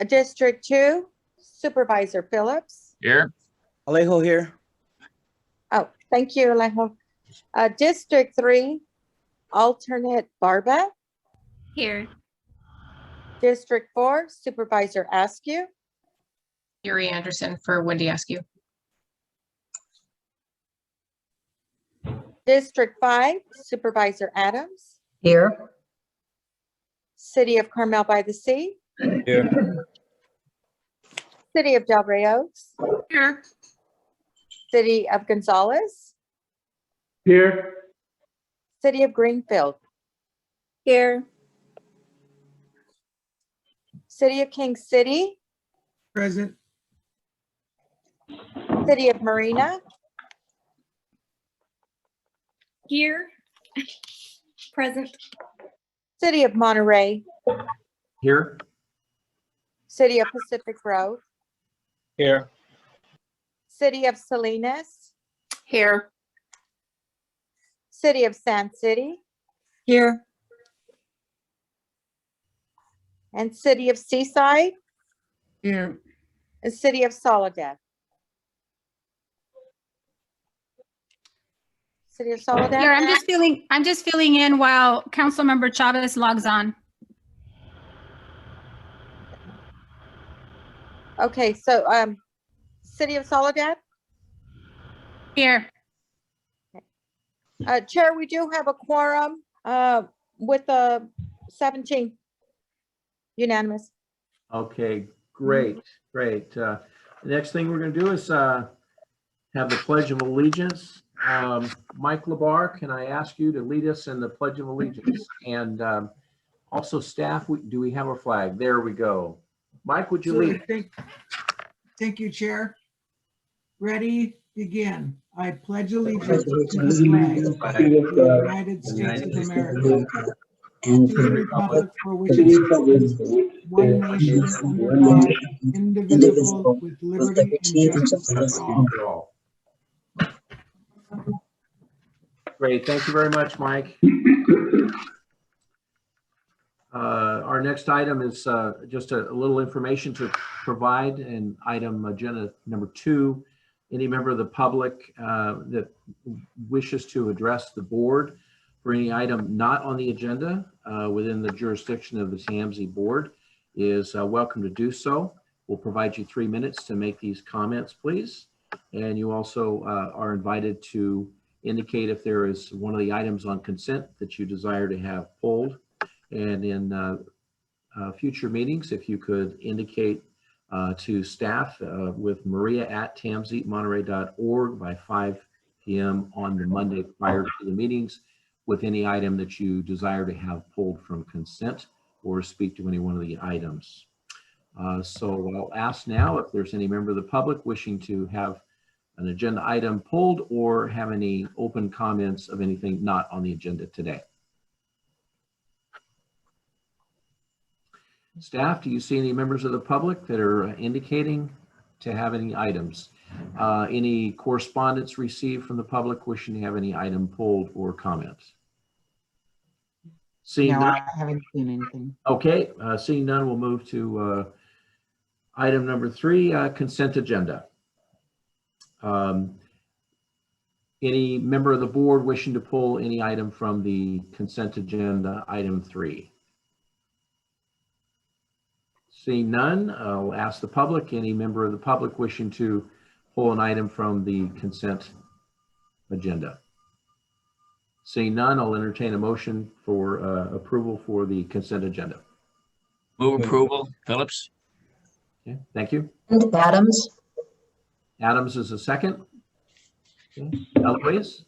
District 2, Supervisor Phillips. Here. Alejo here. Oh, thank you, Alejo. District 3, alternate Barba. Here. District 4, Supervisor Askew. Yuri Anderson for Wendy Askew. District 5, Supervisor Adams. Here. City of Carmel by the Sea. Here. City of Delray Oaks. Here. City of Gonzales. Here. City of Greenfield. Here. City of King City. Present. City of Marina. Here. Present. City of Monterey. Here. City of Pacific Grove. Here. City of Salinas. Here. City of Sand City. Here. And City of Seaside. Here. And City of Soledad. City of Soledad. Here, I'm just filling in while Councilmember Chavez logs on. Okay, so City of Soledad. Here. Chair, we do have a quorum with 17 unanimous. Okay, great. The next thing we're going to do is have the Pledge of Allegiance. Mike Labar, can I ask you to lead us in the Pledge of Allegiance? And also staff, do we have a flag? There we go. Mike, would you lead? Thank you, Chair. Ready, begin. I pledge allegiance to the flag of the United States of America and to the republic for which it stands, one nation under God, indivisible, with liberty and justice for all. Great, thank you very much, Mike. Our next item is just a little information to provide, and item agenda number 2. Any member of the public that wishes to address the board for any item not on the agenda within the jurisdiction of the TAMC board is welcome to do so. We'll provide you 3 minutes to make these comments, please. And you also are invited to indicate if there is one of the items on consent that you desire to have pulled. And in future meetings, if you could indicate to staff with maria@tamzmonterey.org by 5 p.m. on the Monday prior to the meetings with any item that you desire to have pulled from consent or speak to any one of the items. So I'll ask now if there's any member of the public wishing to have an agenda item pulled or have any open comments of anything not on the agenda today. Staff, do you see any members of the public that are indicating to have any items? Any correspondence received from the public wishing to have any item pulled or comments? Seeing No, none. I haven't seen anything. Okay, seeing none, we'll move to item number 3, consent agenda. Any member of the board wishing to pull any item from the consent agenda, item 3? Seeing none, I'll ask the public, any member of the public wishing to pull an item from the consent agenda. Seeing none, I'll entertain a motion for approval for the consent agenda. Move approval, Phillips. Okay, thank you. And Adams. Adams is a second. Okay. Eloise?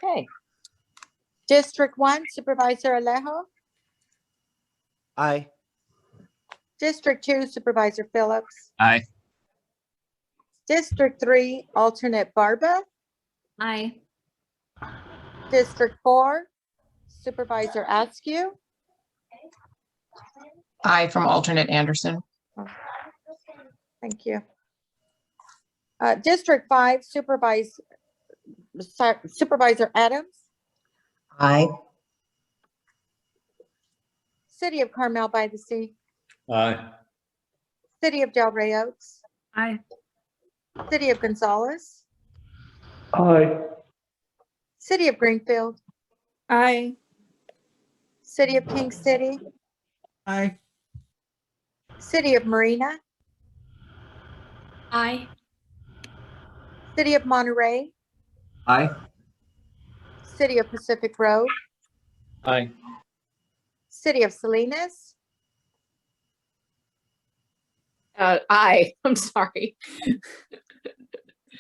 Okay. District 1, Supervisor Alejo. Aye. District 2, Supervisor Phillips. Aye. District 3, alternate Barba. Aye. District 4, Supervisor Askew. Aye from alternate Anderson. Thank you. District 5, Supervisor Adams. Aye. City of Carmel by the Sea, Aye. City of Delray Oaks, Aye. City of Gonzales, Aye. City of Greenfield, Aye. City of King City, Aye. City of Marina, Aye. City of Monterey, Aye. City of Pacific Road, Aye. City of Salinas, Aye, I'm sorry.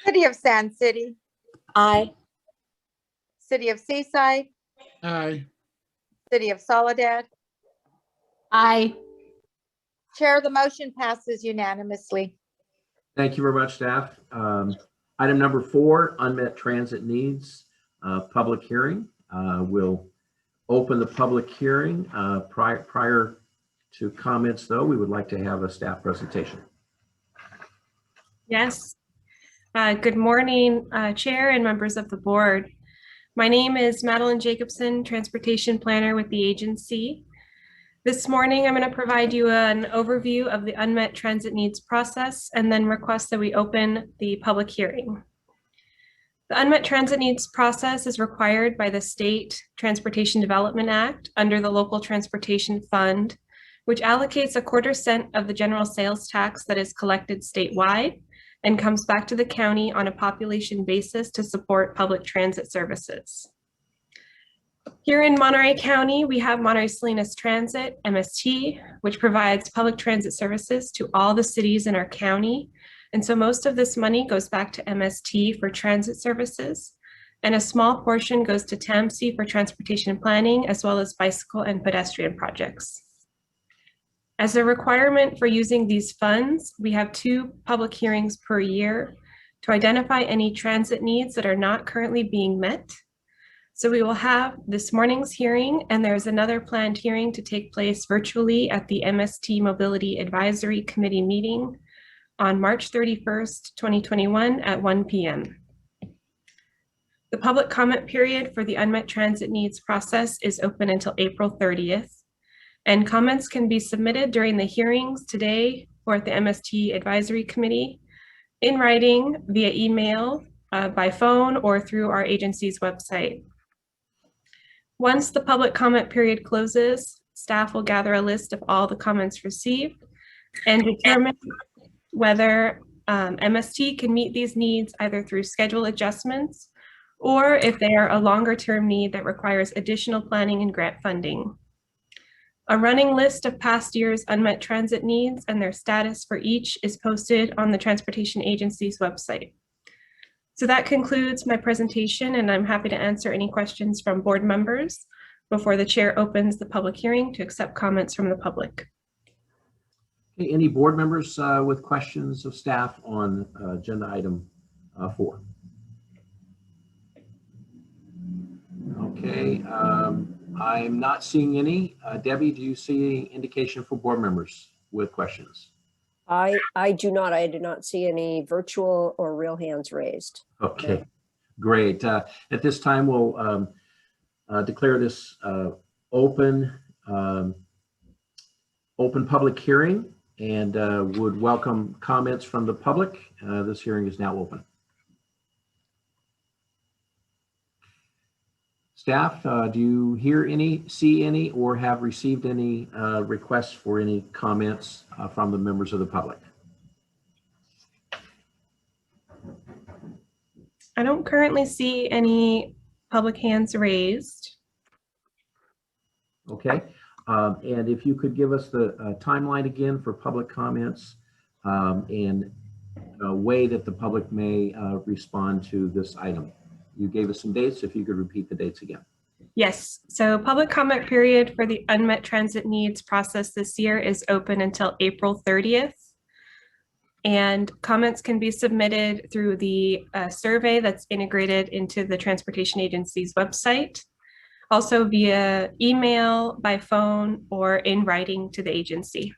City of Sand City, Aye. City of Seaside, Aye. City of Soledad. Aye. Chair, the motion passes unanimously. Thank you very much, staff. Item number 4, unmet transit needs, public hearing. We'll open the public hearing. Prior to comments, though, we would like to have a staff presentation. Yes. Good morning, Chair and members of the board. My name is Madeline Jacobson, Transportation Planner with the agency. This morning, I'm going to provide you an overview of the unmet transit needs process and then request that we open the public hearing. The unmet transit needs process is required by the State Transportation Development Act under the Local Transportation Fund, which allocates 1/4 cent of the general sales tax that is collected statewide and comes back to the county on a population basis to support public transit services. Here in Monterey County, we have Monterey Salinas Transit, MST, which provides public transit services to all the cities in our county. And so most of this money goes back to MST for transit services, and a small portion goes to TAMC for transportation planning, as well as bicycle and pedestrian projects. As a requirement for using these funds, we have 2 public hearings per year to identify any transit needs that are not currently being met. So we will have this morning's hearing, and there's another planned hearing to take place virtually at the MST Mobility Advisory Committee meeting on March 31st, 2021 at 1 p.m. The public comment period for the unmet transit needs process is open until April 30th. And comments can be submitted during the hearings today or at the MST Advisory Committee in writing, via email, by phone, or through our agency's website. Once the public comment period closes, staff will gather a list of all the comments received and determine whether MST can meet these needs either through schedule adjustments or if they are a longer-term need that requires additional planning and grant funding. A running list of past year's unmet transit needs and their status for each is posted on the Transportation Agency's website. So that concludes my presentation, and I'm happy to answer any questions from board members before the chair opens the public hearing to accept comments from the public. Okay, any board members with questions of staff on agenda item 4? Okay, I'm not seeing any. Debbie, do you see any indication for board members with questions? I do not. I do not see any virtual or real hands raised. Okay, great. At this time, we'll declare this open public hearing and would welcome comments from the public. This hearing is now open. Staff, do you hear any, see any, or have received any requests for any comments from the members of the public? I don't currently see any public hands raised. Okay, and if you could give us the timeline again for public comments and a way that the public may respond to this item. You gave us some dates. If you could repeat the dates again. Yes, so public comment period for the unmet transit needs process this year is open until April 30th. And comments can be submitted through the survey that's integrated into the Transportation Agency's website, also via email, by phone, or in writing to the agency.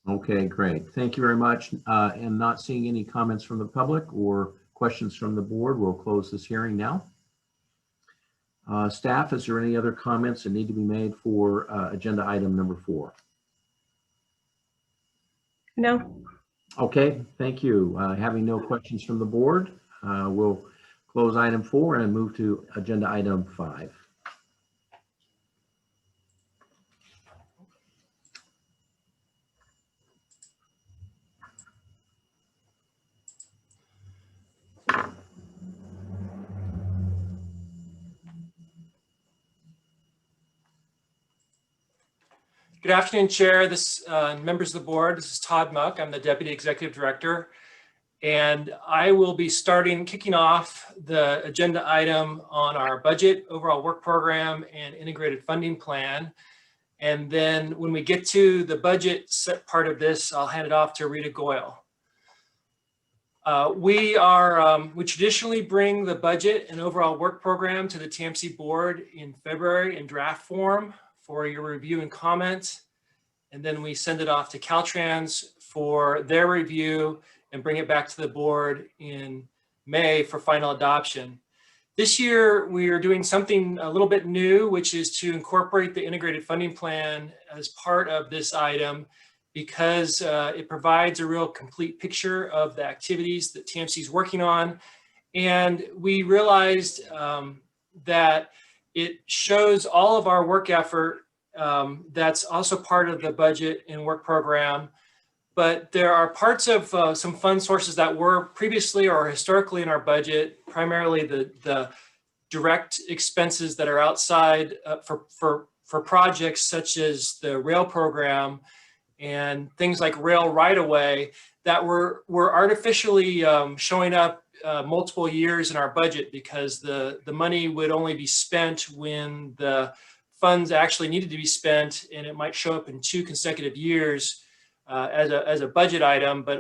Okay, great. Thank you very much. And not seeing any comments from the public or questions from the board, we'll close this hearing now. Staff, is there any other comments that need to be made for agenda item number 4? No. Okay, thank you. Having no questions from the board, we'll close item 4 and move to agenda item 5. Good afternoon, Chair. Members of the board. This is Todd Muck. I'm the Deputy Executive Director, and I will be kicking off the agenda item on our budget, overall work program, and integrated funding plan. And then when we get to the budget set part of this, I'll hand it off to Rita Goyle. We traditionally bring the budget and overall work program to the TAMC board in February in draft form for your review and comment. And then we send it off to Caltrans for their review and bring it back to the board in May for final adoption. This year, we are doing something a little bit new, which is to incorporate the integrated funding plan as part of this item, because it provides a real complete picture of the activities that TAMC is working on. And we realized that it shows all of our work effort that's also part of the budget and work program. But there are parts of some fund sources that were previously or historically in our budget, primarily the direct expenses that are outside for projects such as the rail program and things like rail right-of-way that were artificially showing up multiple years in our budget, because the money would only be spent when the funds actually needed to be spent, and it might show up in 2 consecutive years as a budget item, but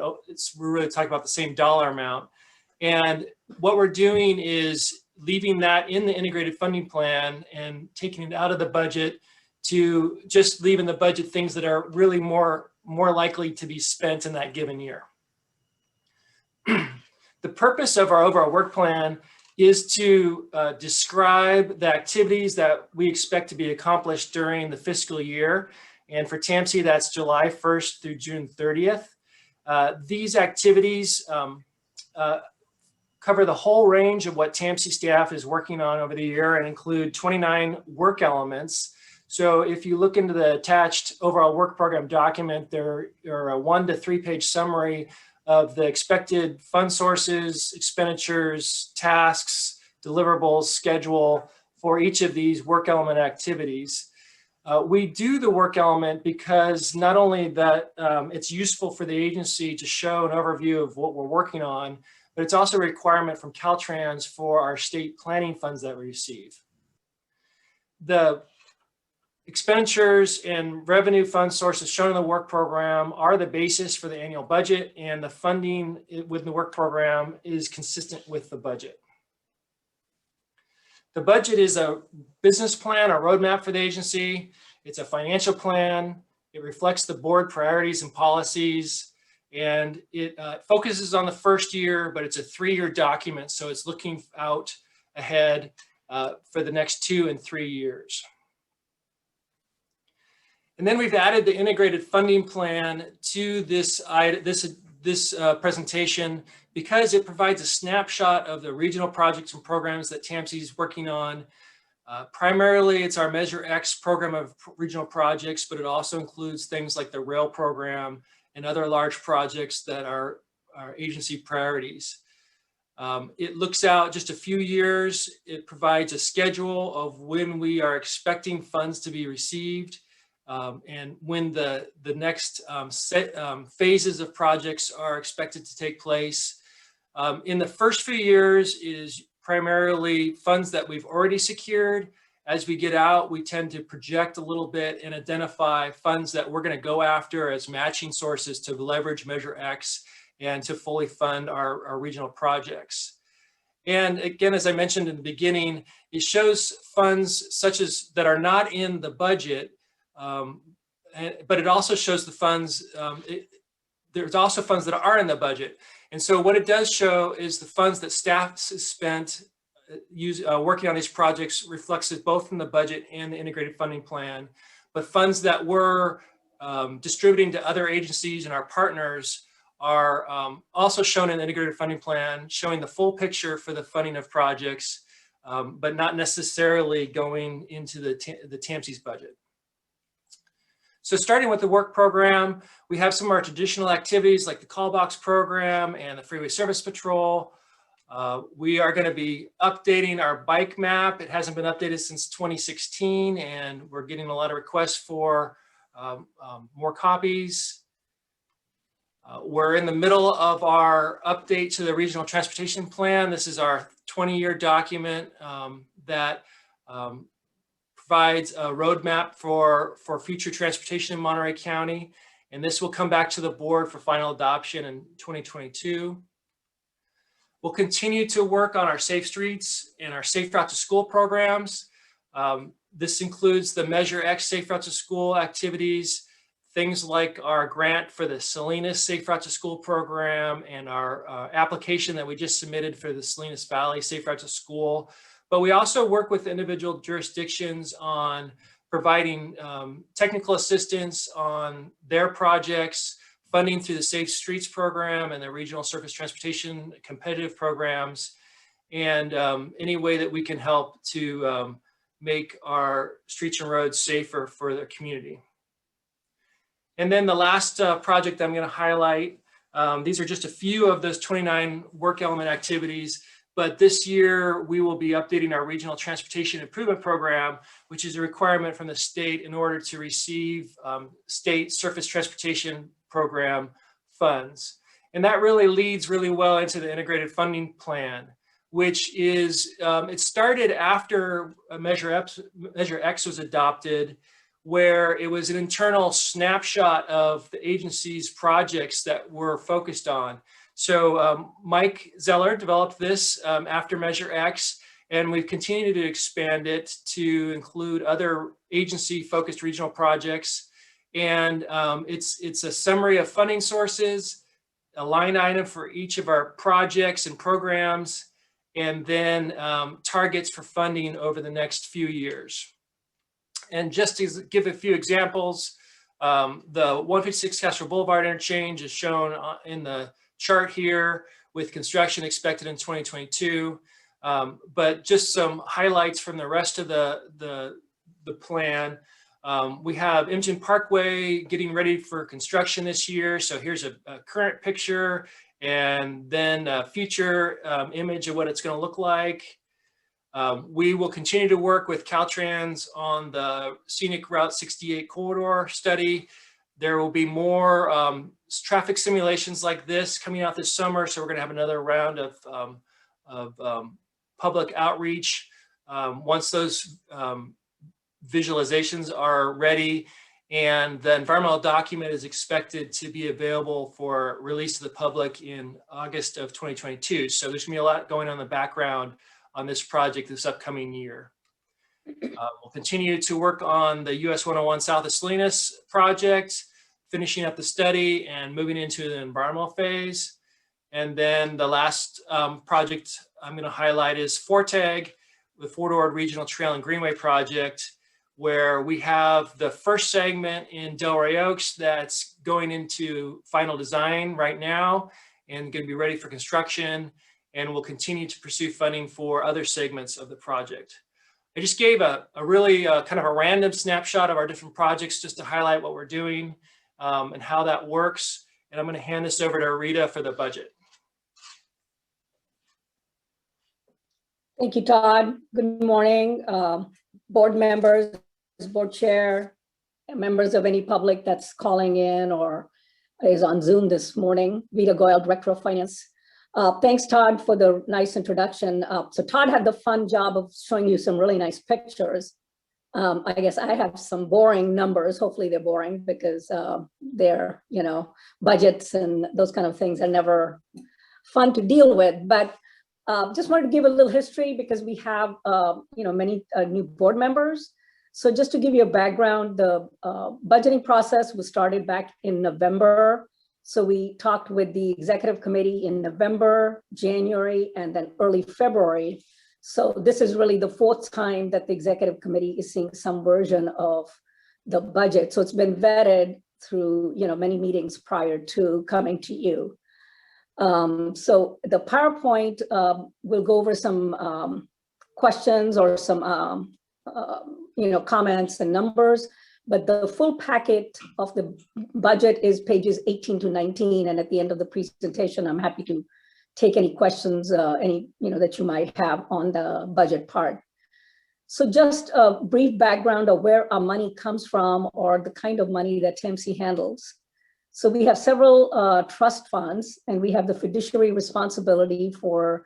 we're really talking about the same dollar amount. And what we're doing is leaving that in the integrated funding plan and taking it out of the budget to just leave in the budget things that are really more likely to be spent in that given year. The purpose of our overall work plan is to describe the activities that we expect to be accomplished during the fiscal year. And for TAMC, that's July 1st through June 30th. These activities cover the whole range of what TAMC staff is working on over the year and include 29 work elements. So if you look into the attached overall work program document, there are a 1 to 3 page summary of the expected fund sources, expenditures, tasks, deliverables, schedule for each of these work element activities. We do the work element because not only that it's useful for the agency to show an overview of what we're working on, but it's also a requirement from Caltrans for our state planning funds that we receive. The expenditures and revenue fund sources shown in the work program are the basis for the annual budget, and the funding within the work program is consistent with the budget. The budget is a business plan, a roadmap for the agency. It's a financial plan. It reflects the board priorities and policies, and it focuses on the first year, but it's a 3-year document, so it's looking out ahead for the next 2 and 3 years. And then we've added the integrated funding plan to this presentation because it provides a snapshot of the regional projects and programs that TAMC is working on. Primarily, it's our Measure X program of regional projects, but it also includes things like the rail program and other large projects that are our agency priorities. It looks out just a few years. It provides a schedule of when we are expecting funds to be received, and when the next phases of projects are expected to take place. In the first few years is primarily funds that we've already secured. As we get out, we tend to project a little bit and identify funds that we're going to go after as matching sources to leverage Measure X and to fully fund our regional projects. And again, as I mentioned in the beginning, it shows funds such as that are not in the budget, but it also shows the funds, there's also funds that are in the budget. And so what it does show is the funds that staff has spent working on these projects reflects it both in the budget and the integrated funding plan. But funds that we're distributing to other agencies and our partners are also shown in the integrated funding plan, showing the full picture for the funding of projects, but not necessarily going into the TAMC's budget. So starting with the work program, we have some of our traditional activities like the call box program and the freeway service patrol. We are going to be updating our bike map. It hasn't been updated since 2016, and we're getting a lot of requests for more copies. We're in the middle of our update to the regional transportation plan. This is our 20-year document that provides a roadmap for future transportation in Monterey County. And this will come back to the board for final adoption in 2022. We'll continue to work on our Safe Streets and our Safe Route to School programs. This includes the Measure X Safe Route to School activities, things like our grant for the Salinas Safe Route to School program and our application that we just submitted for the Salinas Valley Safe Route to School. But we also work with individual jurisdictions on providing technical assistance on their projects, funding through the Safe Streets program and the regional surface transportation competitive programs, and any way that we can help to make our streets and roads safer for the community. And then the last project I'm going to highlight, these are just a few of those 29 work element activities. But this year, we will be updating our Regional Transportation Improvement Program, which is a requirement from the state in order to receive state surface transportation program funds. And that really leads really well into the integrated funding plan, which is, it started after Measure X was adopted, where it was an internal snapshot of the agency's projects that we're focused on. So Mike Zeller developed this after Measure X, and we've continued to expand it to include other agency-focused regional projects. And it's a summary of funding sources, a line item for each of our projects and programs, and then targets for funding over the next few years. And just to give a few examples, the 156 Castro Boulevard interchange is shown in the chart here with construction expected in 2022. But just some highlights from the rest of the plan. We have Imogen Parkway getting ready for construction this year. So here's a current picture and then a future image of what it's going to look like. We will continue to work with Caltrans on the Scenic Route 68 corridor study. There will be more traffic simulations like this coming out this summer. So we're going to have another round of public outreach once those visualizations are ready. And the environmental document is expected to be available for release to the public in August of 2022. So there's going to be a lot going on in the background on this project this upcoming year. We'll continue to work on the US 101 South of Salinas project, finishing up the study and moving into the environmental phase. And then the last project I'm going to highlight is FORTAG, the Fort Ord Regional Trail and Greenway project, where we have the first segment in Delray Oaks that's going into final design right now and going to be ready for construction. And we'll continue to pursue funding for other segments of the project. I just gave a really kind of a random snapshot of our different projects just to highlight what we're doing and how that works. And I'm going to hand this over to Rita for the budget. Thank you, Todd. Good morning, board members, board chair, members of any public that's calling in or is on Zoom this morning. Rita Goyle, Director of Finance. Thanks, Todd, for the nice introduction. So Todd had the fun job of showing you some really nice pictures. I guess I have some boring numbers. Hopefully they're boring because they're, budgets and those kind of things are never fun to deal with. But just wanted to give a little history because we have, many new board members. So just to give you a background, the budgeting process was started back in November. So we talked with the executive committee in November, January, and then early February. So this is really the fourth time that the executive committee is seeing some version of the budget. So it's been vetted through, many meetings prior to coming to you. So the PowerPoint will go over some questions or some, comments and numbers, but the full packet of the budget is pages 18 to 19. And at the end of the presentation, I'm happy to take any questions, that you might have on the budget part. So just a brief background of where our money comes from or the kind of money that TAMC handles. So we have several trust funds, and we have the fiduciary responsibility for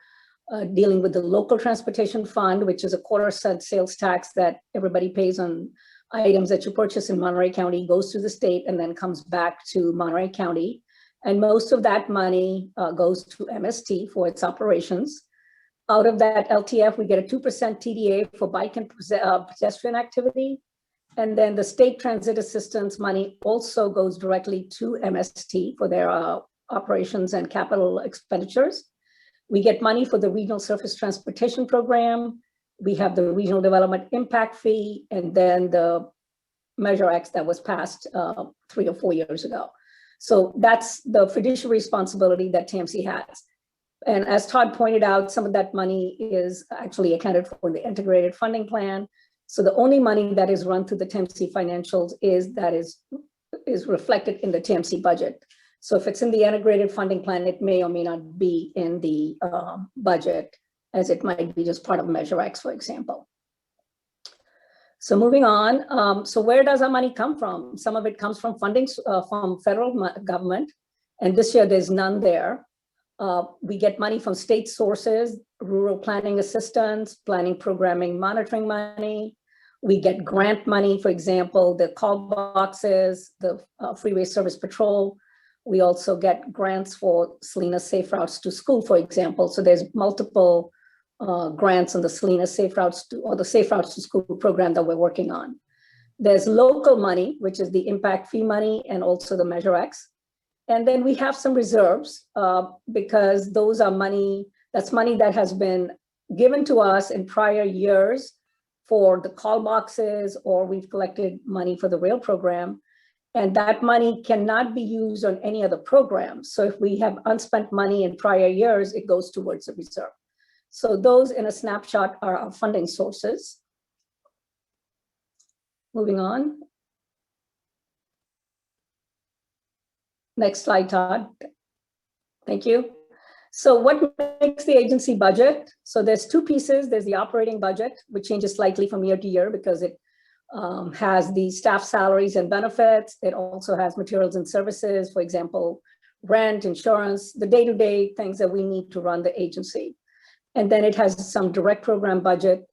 dealing with the local transportation fund, which is a 1/4 sales tax that everybody pays on items that you purchase in Monterey County, goes to the state and then comes back to Monterey County. And most of that money goes to MST for its operations. Out of that LTF, we get a 2% TDA for bike and pedestrian activity. And then the state transit assistance money also goes directly to MST for their operations and capital expenditures. We get money for the regional surface transportation program. We have the regional development impact fee, and then the Measure X that was passed 3 or 4 years ago. So that's the fiduciary responsibility that TAMC has. And as Todd pointed out, some of that money is actually accounted for in the integrated funding plan. So the only money that is run through the TAMC financials is reflected in the TAMC budget. So if it's in the integrated funding plan, it may or may not be in the budget, as it might be just part of Measure X, for example. So moving on, so where does our money come from? Some of it comes from funding from federal government, and this year there's none there. We get money from state sources, rural planning assistance, planning programming monitoring money. We get grant money, for example, the call boxes, the freeway service patrol. We also get grants for Salinas Safe Routes to School, for example. So there's multiple grants on the Salinas Safe Routes or the Safe Routes to School program that we're working on. There's local money, which is the impact fee money, and also the Measure X. And then we have some reserves because those are that's money that has been given to us in prior years for the call boxes, or we've collected money for the rail program. And that money cannot be used on any other program. So if we have unspent money in prior years, it goes towards the reserve. So those in a snapshot are our funding sources. Moving on. Next slide, Todd. Thank you. So what makes the agency budget? So there's two pieces. There's the operating budget, which changes slightly from year to year because it has the staff salaries and benefits. It also has materials and services, for example, rent, insurance, the day-to-day things that we need to run the agency. And then it has some direct program budget,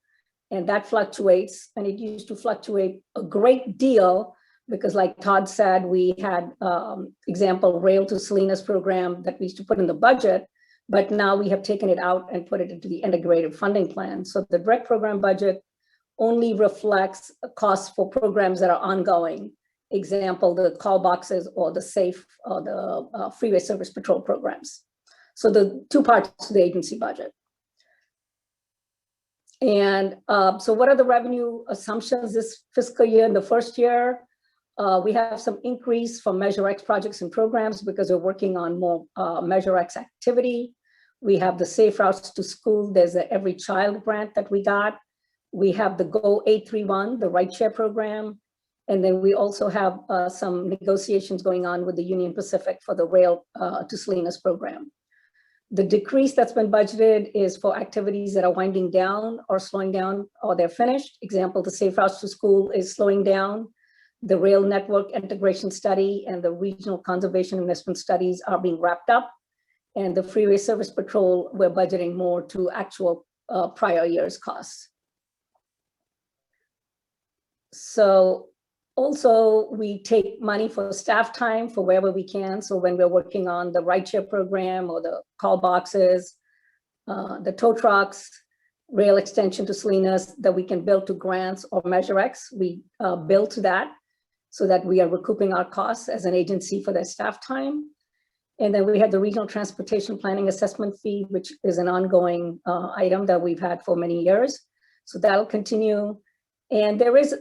and that fluctuates. And it used to fluctuate a great deal because, like Todd said, we had, example, Rail to Salinas program that we used to put in the budget, but now we have taken it out and put it into the integrated funding plan. So the direct program budget only reflects costs for programs that are ongoing. Example, the call boxes or the safe or the freeway service patrol programs. So the two parts to the agency budget. And so what are the revenue assumptions this fiscal year? In the first year, we have some increase from Measure X projects and programs because we're working on more Measure X activity. We have the Safe Routes to School. There's a Every Child grant that we got. We have the Go 831, the rideshare program. And then we also have some negotiations going on with the Union Pacific for the Rail to Salinas program. The decrease that's been budgeted is for activities that are winding down or slowing down or they're finished. Example, the Safe Routes to School is slowing down. The rail network integration study and the regional conservation investment studies are being wrapped up. And the freeway service patrol, we're budgeting more to actual prior year's costs. So also we take money for staff time for wherever we can. So when we're working on the rideshare program or the call boxes, the tow trucks, rail extension to Salinas that we can bill to grants or Measure X, we bill to that so that we are recouping our costs as an agency for their staff time. And then we had the regional transportation planning assessment fee, which is an ongoing item that we've had for many years. So that'll continue. And there is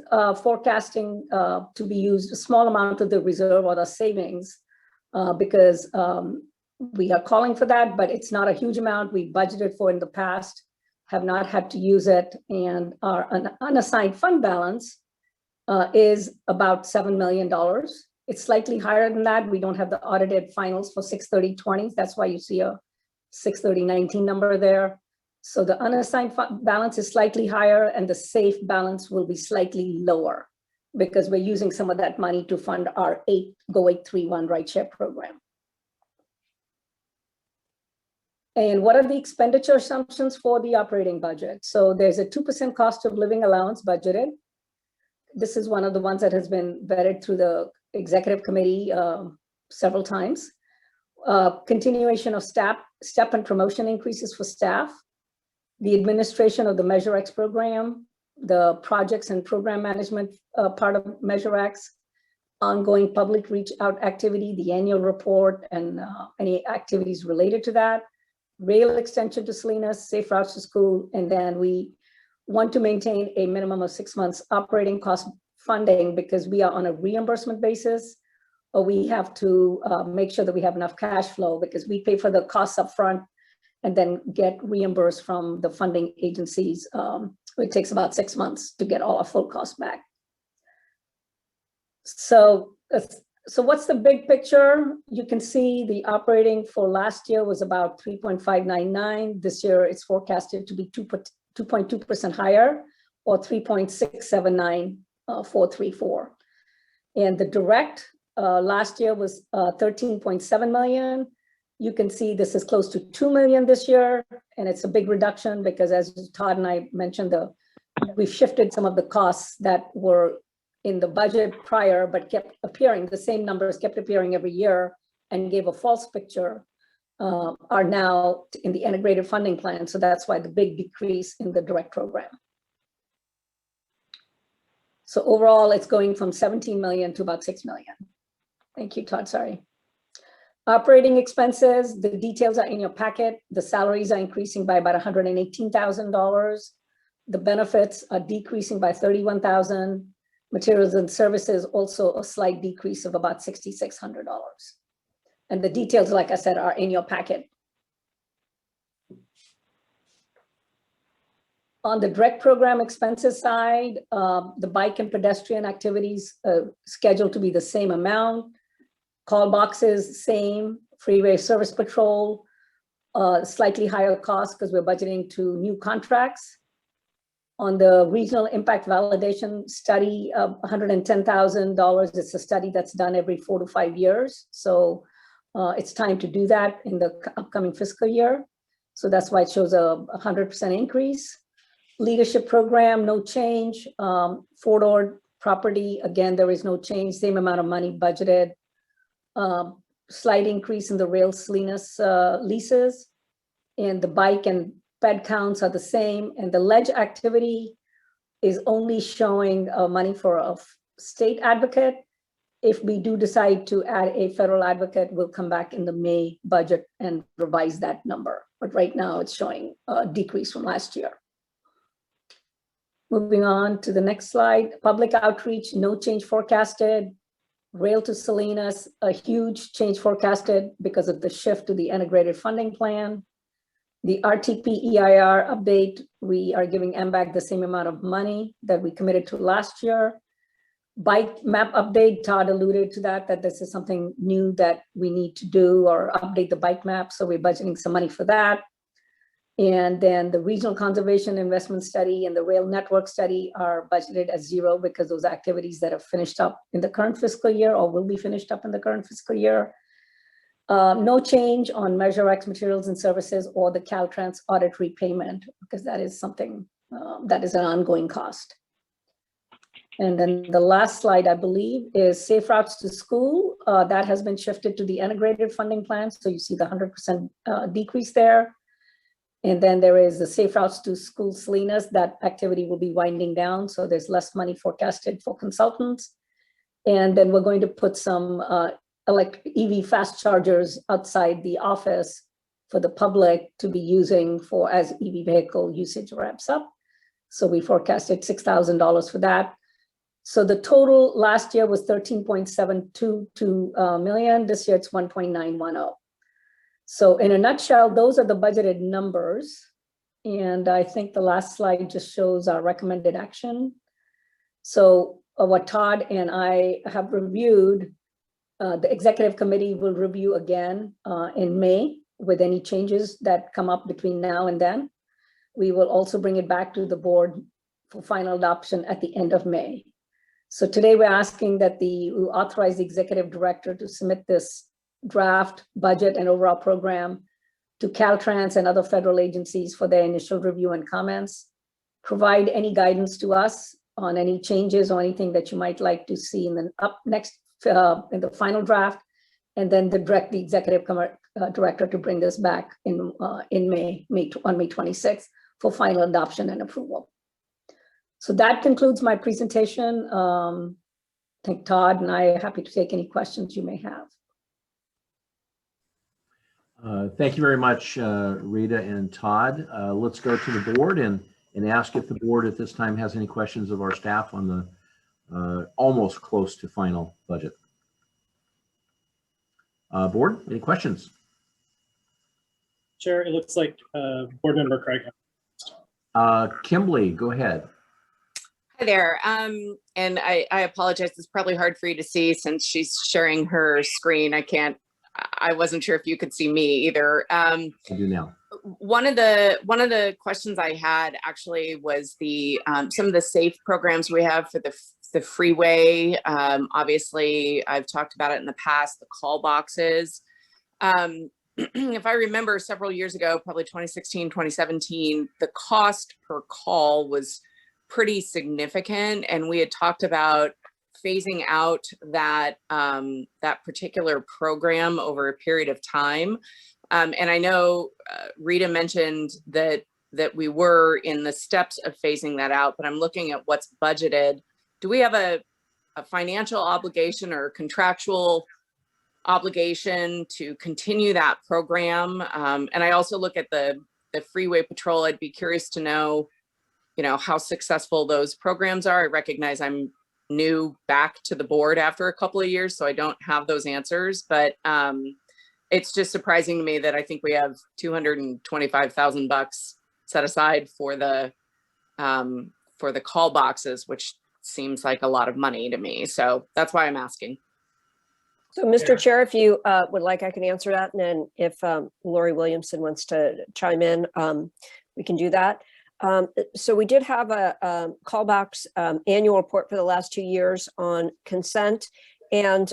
forecasting to be used, a small amount of the reserve or the savings, because we are calling for that, but it's not a huge amount. We budgeted for in the past, have not had to use it. And our unassigned fund balance is about $7 million. It's slightly higher than that. We don't have the audited finals for 6/30/20. That's why you see a 6/30/19 number there. So the unassigned fund balance is slightly higher and the safe balance will be slightly lower because we're using some of that money to fund our Go 831 rideshare program. And what are the expenditure assumptions for the operating budget? So there's a 2% cost of living allowance budgeted. This is one of the ones that has been vetted through the executive committee several times. Continuation of step and promotion increases for staff, the administration of the Measure X program, the projects and program management part of Measure X, ongoing public reach out activity, the annual report, and any activities related to that, rail extension to Salinas, safe routes to school, and then we want to maintain a minimum of 6 months operating cost funding because we are on a reimbursement basis, or we have to make sure that we have enough cash flow because we pay for the costs up front and then get reimbursed from the funding agencies. It takes about 6 months to get all our full costs back. So what's the big picture? You can see the operating for last year was about 3.599. This year it's forecasted to be 2.2% higher, or 3.679434. And the direct last year was 13.7 million. You can see this is close to 2 million this year, and it's a big reduction because, as Todd and I mentioned, we've shifted some of the costs that were in the budget prior, but kept appearing, the same numbers kept appearing every year and gave a false picture, are now in the integrated funding plan. So that's why the big decrease in the direct program. So overall, it's going from 17 million to about 6 million. Thank you, Todd, sorry. Operating expenses, the details are in your packet. The salaries are increasing by about $118,000. The benefits are decreasing by 31,000. Materials and services, also a slight decrease of about $6,600. And the details, like I said, are in your packet. On the direct program expenses side, the bike and pedestrian activities scheduled to be the same amount. Call boxes, same. Freeway service patrol, slightly higher cost because we're budgeting to new contracts. On the regional impact validation study, $110,000. It's a study that's done every 4 to 5 years. So it's time to do that in the upcoming fiscal year. So that's why it shows a 100% increase. Leadership program, no change. Four-door property, again, there is no change, same amount of money budgeted. Slight increase in the rail Salinas leases, and the bike and ped counts are the same. And the ledge activity is only showing money for a state advocate. If we do decide to add a federal advocate, we'll come back in the May budget and revise that number. But right now it's showing a decrease from last year. Moving on to the next slide, public outreach, no change forecasted. Rail to Salinas, a huge change forecasted because of the shift to the integrated funding plan. The RTP EIR update, we are giving MBAC the same amount of money that we committed to last year. Bike map update, Todd alluded to that this is something new that we need to do or update the bike map. So we're budgeting some money for that. And then the regional conservation investment study and the rail network study are budgeted as zero because those activities that have finished up in the current fiscal year or will be finished up in the current fiscal year. No change on Measure X materials and services or the Caltrans audit repayment because that is something that is an ongoing cost. And then the last slide, I believe, is safe routes to school. That has been shifted to the integrated funding plan. So you see the 100% decrease there. And then there is the safe routes to school Salinas. That activity will be winding down. So there's less money forecasted for consultants. And then we're going to put some EV fast chargers outside the office for the public to be using for as EV vehicle usage ramps up. So we forecasted $6,000 for that. So the total last year was 13.722 million. This year it's 1.910. So in a nutshell, those are the budgeted numbers. And I think the last slide just shows our recommended action. So what Todd and I have reviewed, the executive committee will review again in May with any changes that come up between now and then. We will also bring it back to the board for final adoption at the end of May. So today we're asking that we authorize the executive director to submit this draft budget and overall program to Caltrans and other federal agencies for their initial review and comments, provide any guidance to us on any changes or anything that you might like to see in the in the final draft, and then direct the executive director to bring this back in May 26th for final adoption and approval. So that concludes my presentation. I think Todd and I are happy to take any questions you may have. Thank you very much, Rita and Todd. Let's go to the board and ask if the board at this time has any questions of our staff on the almost close to final budget. Board, any questions? Chair, it looks like board member Craig. Kimberly, go ahead. Hi there. And I apologize. It's probably hard for you to see since she's sharing her screen. I wasn't sure if you could see me either. I do now. One of the questions I had actually was the some of the SAFE programs we have for the freeway. Obviously, I've talked about it in the past, the call boxes. If I remember several years ago, probably 2016, 2017, the cost per call was pretty significant. And we had talked about phasing out that that particular program over a period of time. And I know Rita mentioned that we were in the steps of phasing that out, but I'm looking at what's budgeted. Do we have a financial obligation or contractual obligation to continue that program? And I also look at the freeway patrol. I'd be curious to know, how successful those programs are. I recognize I'm new back to the board after a couple of years, so I don't have those answers, but it's just surprising to me that I think we have $225,000 set aside for the call boxes, which seems like a lot of money to me. So that's why I'm asking. So, Mr. Chair, if you would like, I can answer that. And then if Lori Williamson wants to chime in, we can do that. So we did have a call box annual report for the last 2 years on consent, and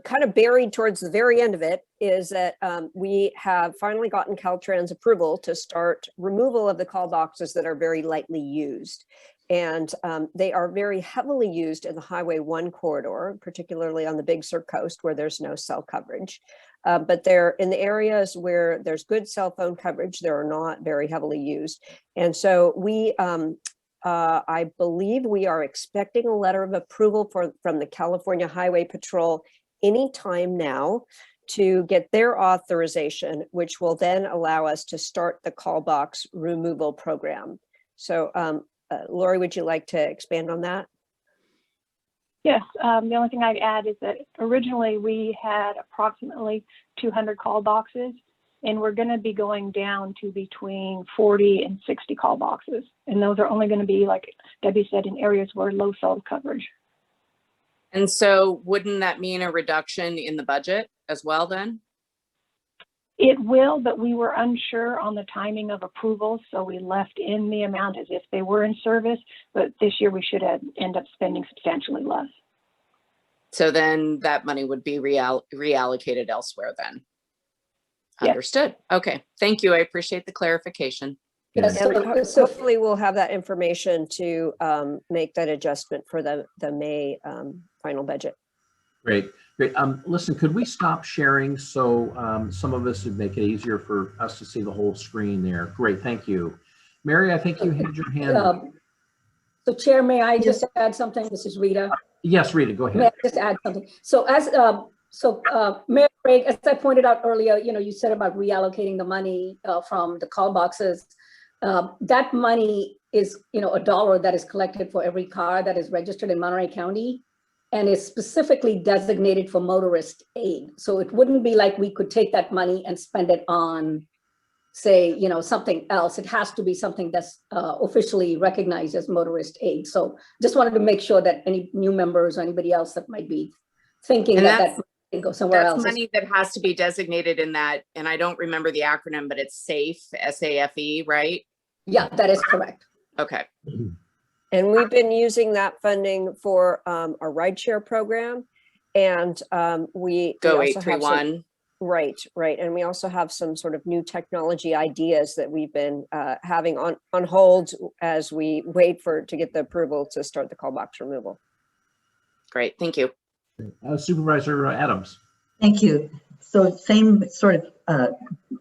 kind of buried towards the very end of it is that we have finally gotten Caltrans approval to start removal of the call boxes that are very lightly used. And they are very heavily used in the Highway 1 corridor, particularly on the Big Sur coast where there's no cell coverage. But they're in the areas where there's good cell phone coverage, they are not very heavily used. And so we, I believe we are expecting a letter of approval from the California Highway Patrol anytime now to get their authorization, which will then allow us to start the call box removal program. So Lori, would you like to expand on that? Yes, the only thing I'd add is that originally we had approximately 200 call boxes, and we're going to be going down to between 40 and 60 call boxes. And those are only going to be, like Debbie said, in areas where low cell coverage. And so wouldn't that mean a reduction in the budget as well then? It will, but we were unsure on the timing of approvals, so we left in the amount as if they were in service, but this year we should end up spending substantially less. So then that money would be reallocated elsewhere then? Yes. Understood. Okay, thank you. I appreciate the clarification. Yes, so hopefully we'll have that information to make that adjustment for the May final budget. Great. Great. Listen, could we stop sharing so some of us would make it easier for us to see the whole screen there? Great. Thank you. Mary, I think you had your hand up. So Chair, may I just add something? This is Rita. Yes, Rita, go ahead. May I just add something? So as So Mayor Craig, as I pointed out earlier, you said about reallocating the money from the call boxes. That money is, $1 that is collected for every car that is registered in Monterey County and is specifically designated for motorist aid. So it wouldn't be like we could take that money and spend it on, say, something else. It has to be something that's officially recognized as motorist aid. So just wanted to make sure that any new members or anybody else that might be thinking And that that's- that can go somewhere That's else. money that has to be designated in that, and I don't remember the acronym, but it's SAFE, SAFE, right? Yeah, that is correct. Okay. And we've been using that funding for a rideshare program. And we Go also have some- 831. Right. And we also have some sort of new technology ideas that we've been having on hold as we wait to get the approval to start the call box removal. Great, thank you. Supervisor Adams. Thank you. So same sort of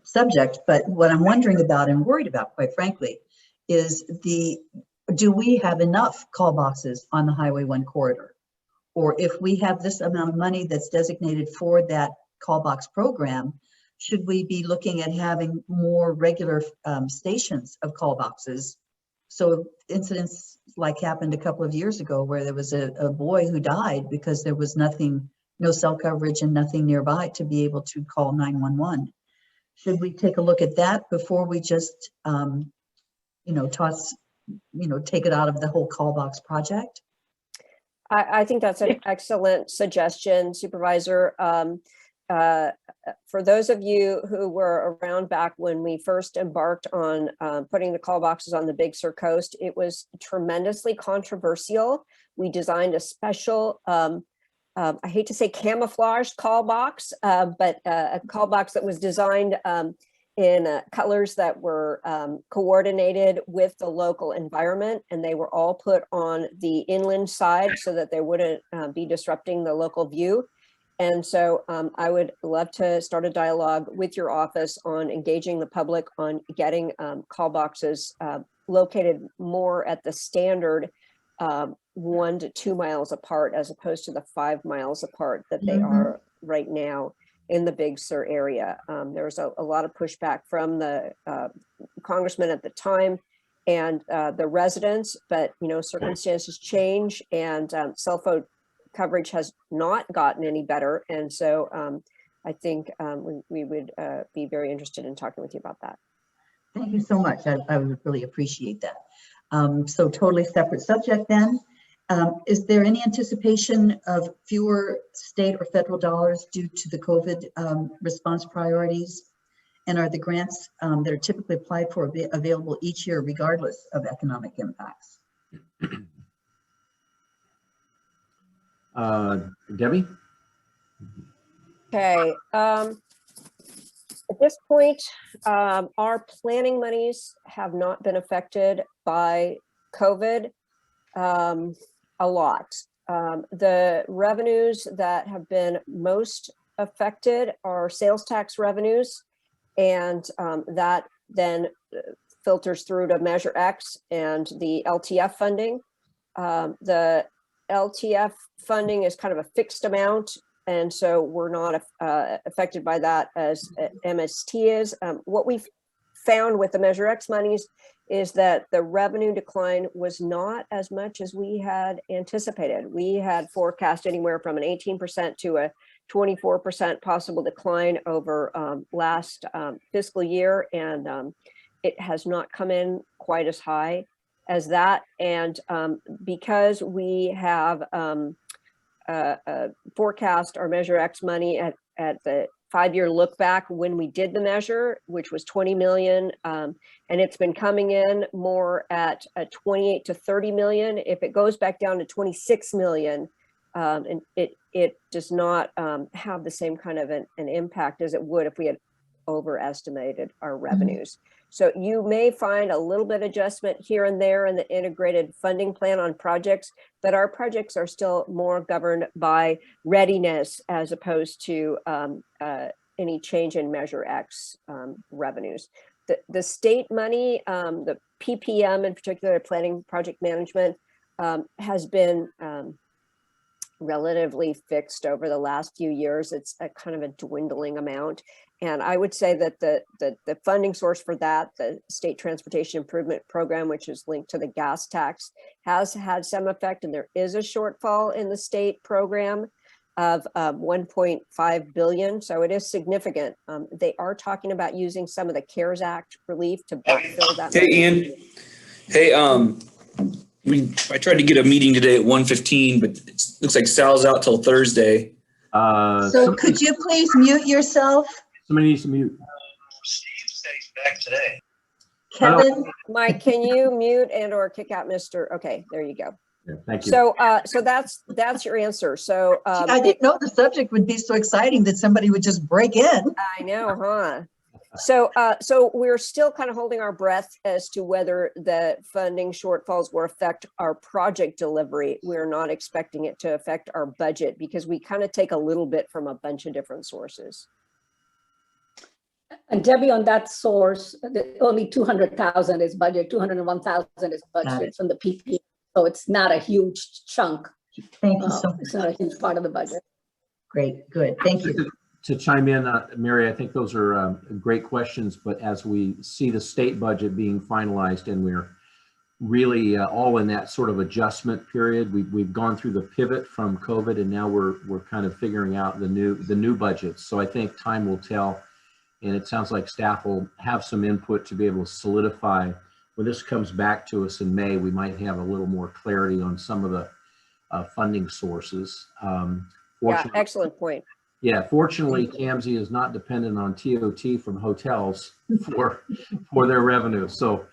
subject, but what I'm wondering about and worried about, quite frankly, is do we have enough call boxes on the Highway 1 corridor? Or if we have this amount of money that's designated for that call box program, should we be looking at having more regular stations of call boxes? So incidents like happened a couple of years ago where there was a boy who died because there was no cell coverage and nothing nearby to be able to call 911. Should we take a look at that before we just, take it out of the whole call box project? I think that's an excellent suggestion, Supervisor. For those of you who were around back when we first embarked on putting the call boxes on the Big Sur coast, it was tremendously controversial. We designed a special, I hate to say camouflage call box, but a call box that was designed in colors that were coordinated with the local environment, and they were all put on the inland side so that they wouldn't be disrupting the local view. And so I would love to start a dialogue with your office on engaging the public on getting call boxes located more at the standard 1 to 2 miles apart, as opposed to the 5 miles apart that they are right now in the Big Sur area. There was a lot of pushback from the congressman at the time and the residents, but circumstances change, and cell phone coverage has not gotten any better. And so I think we would be very interested in talking with you about that. Thank you so much. I would really appreciate that. So totally separate subject then. Is there any anticipation of fewer state or federal dollars due to the COVID response priorities? And are the grants that are typically applied for available each year regardless of economic impacts? Debbie? Okay. At this point, our planning monies have not been affected by COVID a lot. The revenues that have been most affected are sales tax revenues, and that then filters through to Measure X and the LTF funding. The LTF funding is kind of a fixed amount, and so we're not affected by that as MST is. What we've found with the Measure X monies is that the revenue decline was not as much as we had anticipated. We had forecast anywhere from an 18% to a 24% possible decline over last fiscal year, and it has not come in quite as high as that. And because we have forecast our Measure X money at the 5-year look back when we did the measure, which was 20 million, and it's been coming in more at 28 to 30 million. If it goes back down to 26 million, and it does not have the same kind of an impact as it would if we had overestimated our revenues. So you may find a little bit adjustment here and there in the integrated funding plan on projects, but our projects are still more governed by readiness as opposed to any change in Measure X revenues. The state money, the PPM in particular, planning project management, has been relatively fixed over the last few years. It's a kind of a dwindling amount. And I would say that the funding source for that, the State Transportation Improvement Program, which is linked to the gas tax, has had some effect. And there is a shortfall in the state program of 1.5 billion. So it is significant. They are talking about using some of the CARES Act relief to backfill that. Hey, Ian. Hey, I tried to get a meeting today at 1:15, but it looks like Sal's out till Thursday. So could you please mute yourself? Somebody needs to mute. Steve said he's back today. Kevin? Mike, can you mute and or kick out Mr. Okay, there you go. Yeah, thank you. So, so that's your answer. So I didn't know the subject would be so exciting that somebody would just break in. I know, huh? So, so we're still kind of holding our breath as to whether the funding shortfalls will affect our project delivery. We're not expecting it to affect our budget because we kind of take a little bit from a bunch of different sources. And Debbie, on that source, only 200,000 is budget, 201,000 is budget from the PP. So it's not a huge chunk. Thank you so much. It's not a huge part of the budget. Great, good. Thank you. To chime in, Mary, I think those are great questions, but as we see the state budget being finalized and we're really all in that sort of adjustment period, we've gone through the pivot from COVID and now we're kind of figuring out the new budgets. So I think time will tell, and it sounds like staff will have some input to be able to solidify. When this comes back to us in May, we might have a little more clarity on some of the funding sources. Yeah, excellent point. Yeah, fortunately, TAMC is not dependent on TOT from hotels for their revenue. So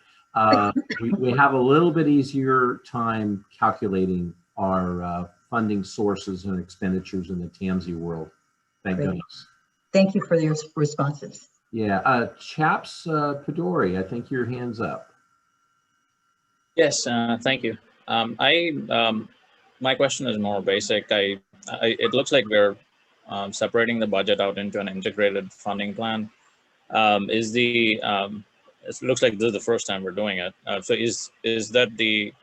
we have a little bit easier time calculating our funding sources and expenditures in the TAMC world. Thank goodness. Thank you for your responses. Yeah, Chaps Pedori, I think your hand's up. Yes, thank you. My question is more basic. It looks like we're separating the budget out into an integrated funding plan. It looks like this is the first time we're doing it. So is that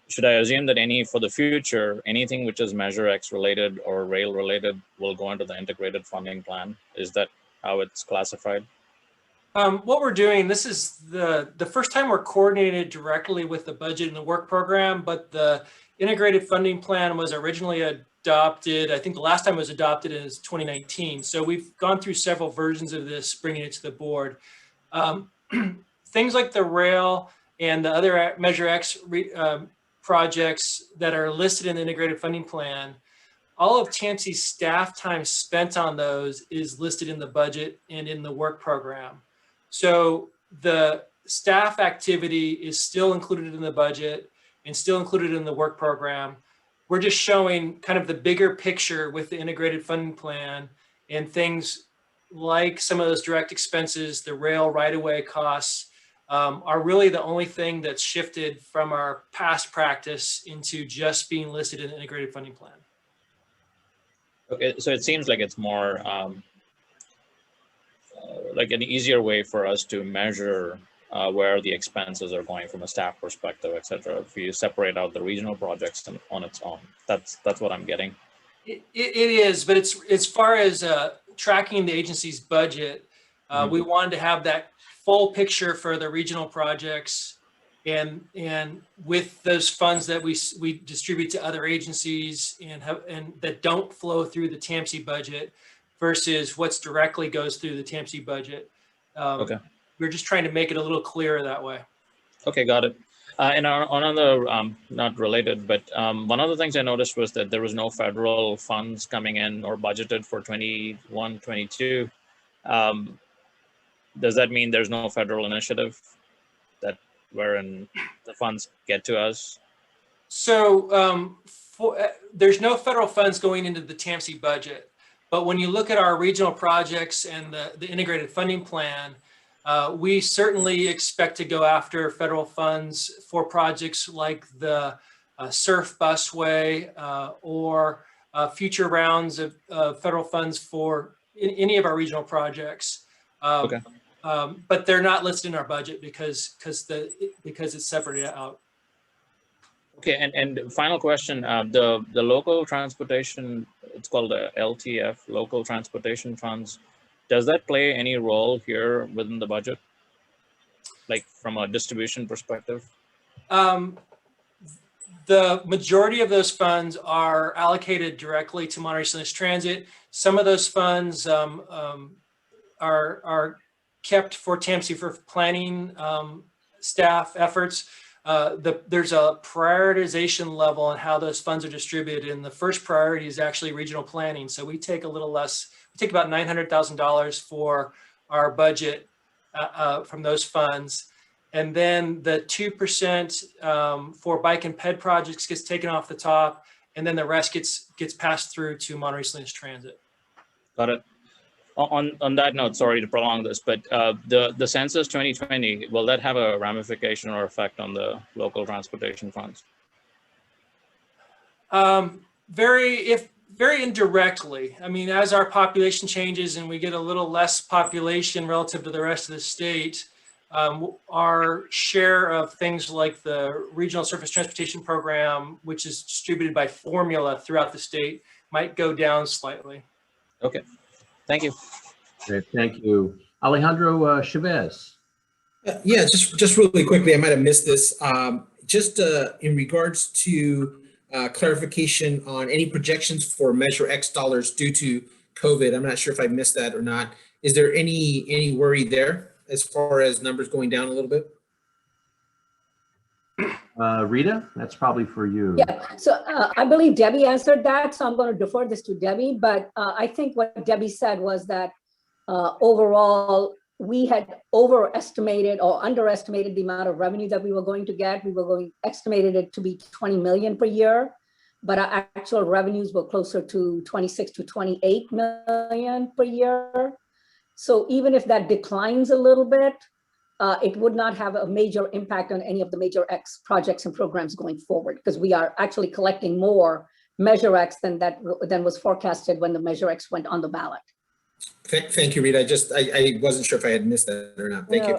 should I assume that for the future, anything which is Measure X related or rail related will go into the integrated funding plan? Is that how it's classified? What we're doing, this is the first time we're coordinated directly with the budget and the work program, but the integrated funding plan was originally adopted. I think the last time it was adopted is 2019. So we've gone through several versions of this, bringing it to the board. Things like the rail and the other Measure X projects that are listed in the integrated funding plan, all of TAMC's staff time spent on those is listed in the budget and in the work program. So the staff activity is still included in the budget and still included in the work program. We're just showing kind of the bigger picture with the integrated funding plan, and things like some of those direct expenses, the rail right-of-way costs, are really the only thing that's shifted from our past practice into just being listed in the integrated funding plan. Okay, so it seems like it's more like an easier way for us to measure where the expenses are going from a staff perspective, et cetera. If you separate out the regional projects on its own, that's what I'm getting. It is, but it's as far as tracking the agency's budget, we wanted to have that full picture for the regional projects, and with those funds that we distribute to other agencies and that don't flow through the TAMC budget versus what's directly goes through the TAMC budget. Okay. We're just trying to make it a little clearer that way. Okay, got it. And on another, not related, but one of the things I noticed was that there was no federal funds coming in or budgeted for 21, 22. Does that mean there's no federal initiative that wherein the funds get to us? So there's no federal funds going into the TAMC budget, but when you look at our regional projects and the integrated funding plan, we certainly expect to go after federal funds for projects like the Surf Busway or future rounds of federal funds for any of our regional projects. Okay. But they're not listed in our budget because it's separated out. Okay, and final question, the local transportation, it's called the LTF, Local Transportation Funds. Does that play any role here within the budget? Like from a distribution perspective? The majority of those funds are allocated directly to Monterey St. Louis Transit. Some of those funds are kept for TAMC for planning staff efforts. There's a prioritization level on how those funds are distributed, and the first priority is actually regional planning. So we take a little less, we take about $900,000 for our budget from those funds. And then the 2% for bike and ped projects gets taken off the top, and then the rest gets passed through to Monterey St. Louis Transit. Got it. On that note, sorry to prolong this, but the census 2020, will that have a ramification or effect on the local transportation funds? Very indirectly. I mean, as our population changes and we get a little less population relative to the rest of the state, our share of things like the Regional Surface Transportation Program, which is distributed by formula throughout the state, might go down slightly. Okay, thank you. Great, thank you. Alejandro Chavez. Yeah, just really quickly, I might have missed this. Just in regards to clarification on any projections for Measure X dollars due to COVID, I'm not sure if I missed that or not. Is there any worry there as far as numbers going down a little bit? Rita, that's probably for you. Yeah, so I believe Debbie answered that, so I'm going to defer this to Debbie, but I think what Debbie said was that overall, we had overestimated or underestimated the amount of revenue that we were going to get. We were estimated it to be 20 million per year, but our actual revenues were closer to 26 to 28 million per year. So even if that declines a little bit, it would not have a major impact on any of the Measure X projects and programs going forward, because we are actually collecting more Measure X than was forecasted when the Measure X went on the ballot. Thank you, Rita. I wasn't sure if I had missed that or not. Thank you.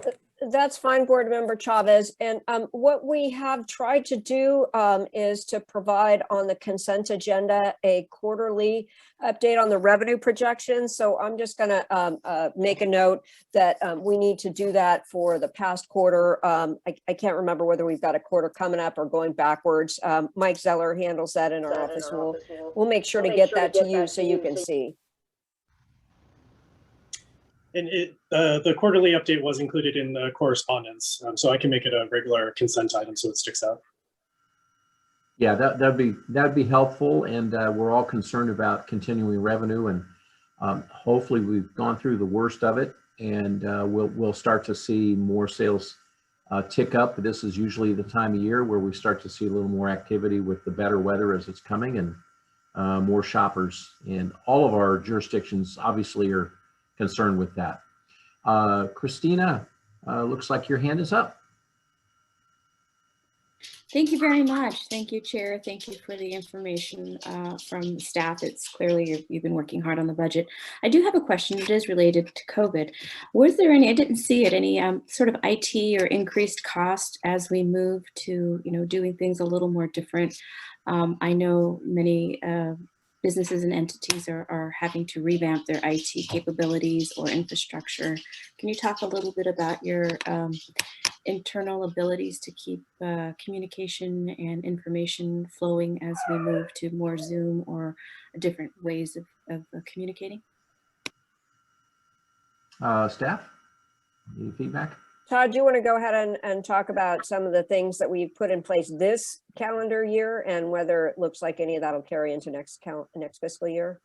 That's fine, Board Member Chavez. And what we have tried to do is to provide on the consent agenda a quarterly update on the revenue projections. So I'm just going to make a note that we need to do that for the past quarter. I can't remember whether we've got a quarter coming up or going backwards. Mike Zeller handles that in our office. We'll make sure to get that to you so you can see. And the quarterly update was included in the correspondence, so I can make it a regular consent item so it sticks out. Yeah, that'd be helpful, and we're all concerned about continuing revenue, and hopefully we've gone through the worst of it, and we'll start to see more sales tick up. This is usually the time of year where we start to see a little more activity with the better weather as it's coming, and more shoppers. And all of our jurisdictions obviously are concerned with that. Christina, looks like your hand is up. Thank you very much. Thank you, Chair. Thank you for the information from staff. It's clearly you've been working hard on the budget. I do have a question. It is related to COVID. Was there any, I didn't see it, any sort of IT or increased cost as we move to, doing things a little more different? I know many businesses and entities are having to revamp their IT capabilities or infrastructure. Can you talk a little bit about your internal abilities to keep communication and information flowing as we move to more Zoom or different ways of communicating? Staff, any feedback? Todd, do you want to go ahead and talk about some of the things that we've put in place this calendar year and whether it looks like any of that will carry into next fiscal year?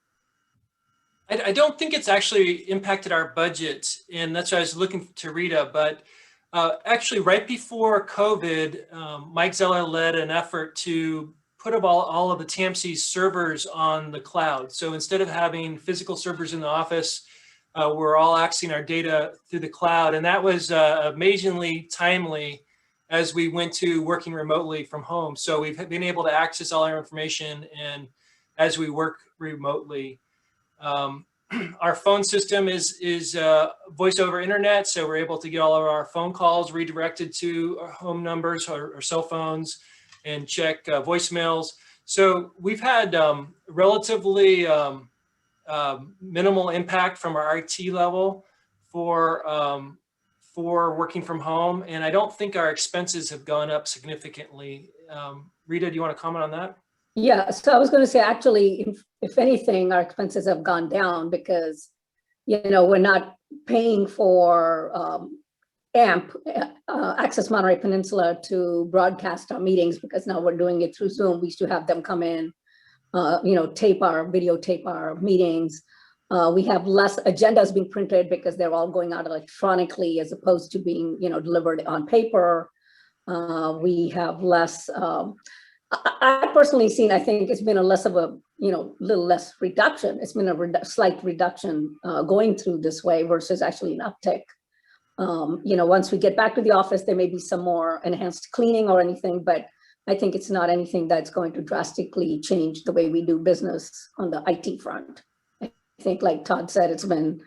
I don't think it's actually impacted our budget, and that's why I was looking to Rita, but actually right before COVID, Mike Zeller led an effort to put all of the TAMC servers on the cloud. So instead of having physical servers in the office, we're all accessing our data through the cloud. And that was amazingly timely as we went to working remotely from home. So we've been able to access all our information and as we work remotely. Our phone system is voice over internet. So we're able to get all of our phone calls redirected to our home numbers or cell phones. and check voicemails. So we've had relatively minimal impact from our IT level for working from home. And I don't think our expenses have gone up significantly. Rita, do you want to comment on that? Yeah, so I was going to say, actually, if anything, our expenses have gone down because, we're not paying for AMP, Access Monterey Peninsula, to broadcast our meetings, because now we're doing it through Zoom. We used to have them come in, videotape our meetings. We have less agendas being printed because they're all going out electronically as opposed to being, delivered on paper. We have less, I personally seen, I think it's been a less of a, little less reduction. It's been a slight reduction going through this way versus actually an uptick. Once we get back to the office, there may be some more enhanced cleaning or anything, but I think it's not anything that's going to drastically change the way we do business on the IT front. I think, like Todd said, it's been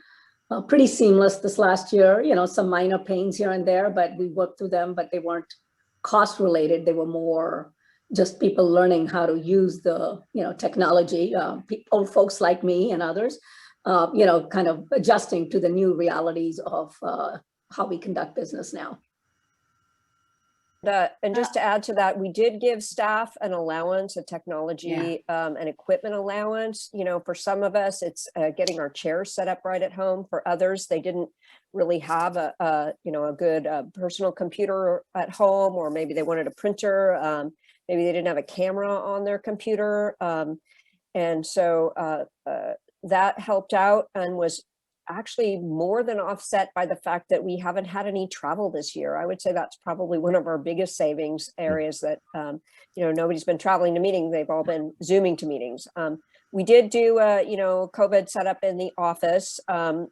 pretty seamless this last year, some minor pains here and there, but we worked through them, but they weren't cost related. They were more just people learning how to use the, technology, old folks like me and others, kind of adjusting to the new realities of how we conduct business now. And just to add to that, we did give staff an allowance, a technology and equipment allowance. For some of us, it's getting our chairs set up right at home. For others, they didn't really have a good personal computer at home, or maybe they wanted a printer. Maybe they didn't have a camera on their computer. And so that helped out and was actually more than offset by the fact that we haven't had any travel this year. I would say that's probably one of our biggest savings areas, that, nobody's been traveling to meetings. They've all been Zooming to meetings. We did do, COVID setup in the office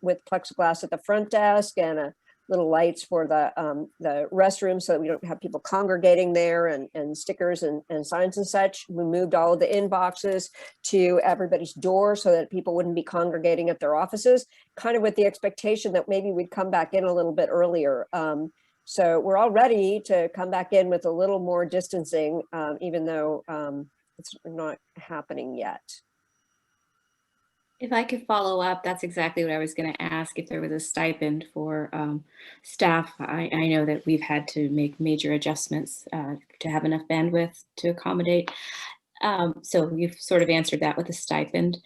with plexiglass at the front desk and little lights for the restroom so that we don't have people congregating there, and stickers and signs and such. We moved all of the inboxes to everybody's door so that people wouldn't be congregating at their offices, kind of with the expectation that maybe we'd come back in a little bit earlier. So we're all ready to come back in with a little more distancing, even though it's not happening yet. If I could follow up, that's exactly what I was going to ask, if there was a stipend for staff. I know that we've had to make major adjustments to have enough bandwidth to accommodate. So you've sort of answered that with a stipend,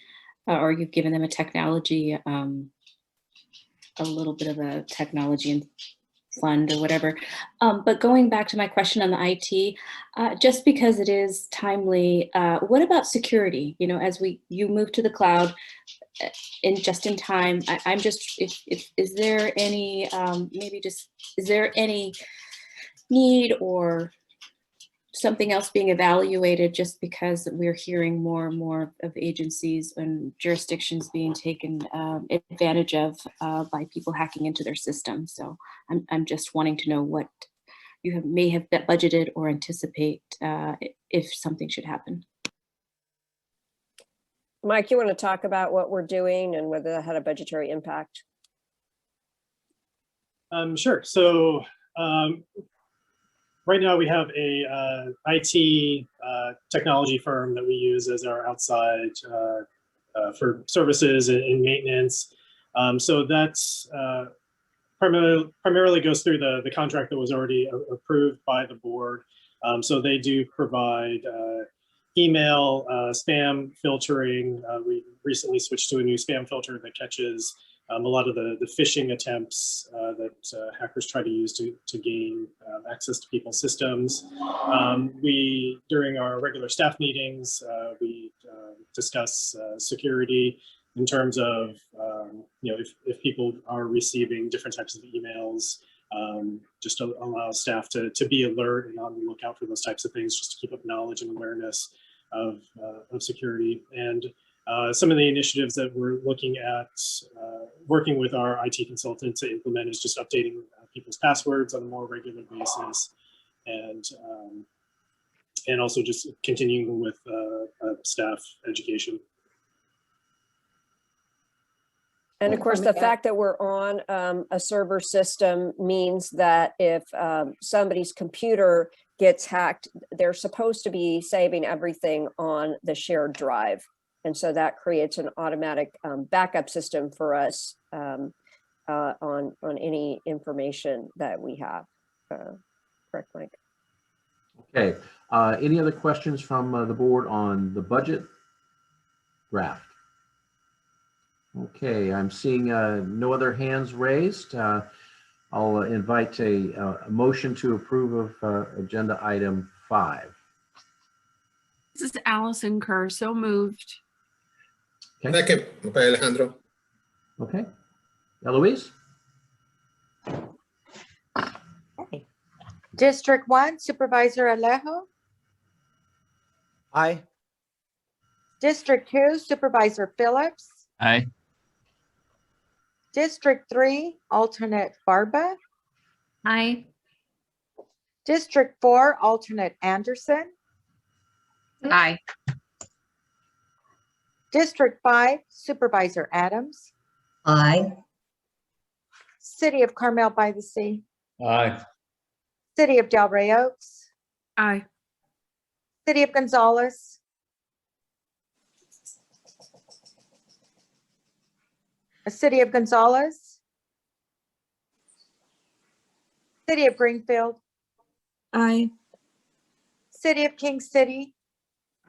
or you've given them a technology, a little bit of a technology fund or whatever. But going back to my question on the IT, just because it is timely, what about security? As you move to the cloud just in time, I'm just, is there any, is there any need or something else being evaluated, just because we're hearing more and more of agencies and jurisdictions being taken advantage of by people hacking into their system? So I'm just wanting to know what you may have budgeted or anticipate if something should happen. Mike, you want to talk about what we're doing and whether that had a budgetary impact? Sure. So right now we have a IT technology firm that we use as our outside for services and maintenance. So that's primarily goes through the contract that was already approved by the board. So they do provide email spam filtering. We recently switched to a new spam filter that catches a lot of the phishing attempts that hackers try to use to gain access to people's systems. During our regular staff meetings, we discuss security in terms of, if people are receiving different types of emails, just to allow staff to be alert and on the lookout for those types of things, just to keep up knowledge and awareness of security. And some of the initiatives that we're looking at working with our IT consultant to implement is just updating people's passwords on a more regular basis, and also just continuing with staff education. And of course, the fact that we're on a server system means that if somebody's computer gets hacked, they're supposed to be saving everything on the shared drive. And so that creates an automatic backup system for us on any information that we have. Correct, Mike? Okay, any other questions from the board on the budget draft? Okay, I'm seeing no other hands raised. I'll invite a motion to approve of agenda item 5. This is Allison Kerr, so moved. Okay. Second, okay, Alejandro. Okay. Eloise? Okay. District 1, Supervisor Alejo. Aye. District 2, Supervisor Phillips. Aye. District 3, Alternate Barba. Aye. District 4, Alternate Anderson. Aye. District 5, Supervisor Adams. Aye. City of Carmel by the Sea. Aye. City of Delray Oaks. Aye. City of Gonzales. City of Gonzales. City of Greenfield. Aye. City of King City.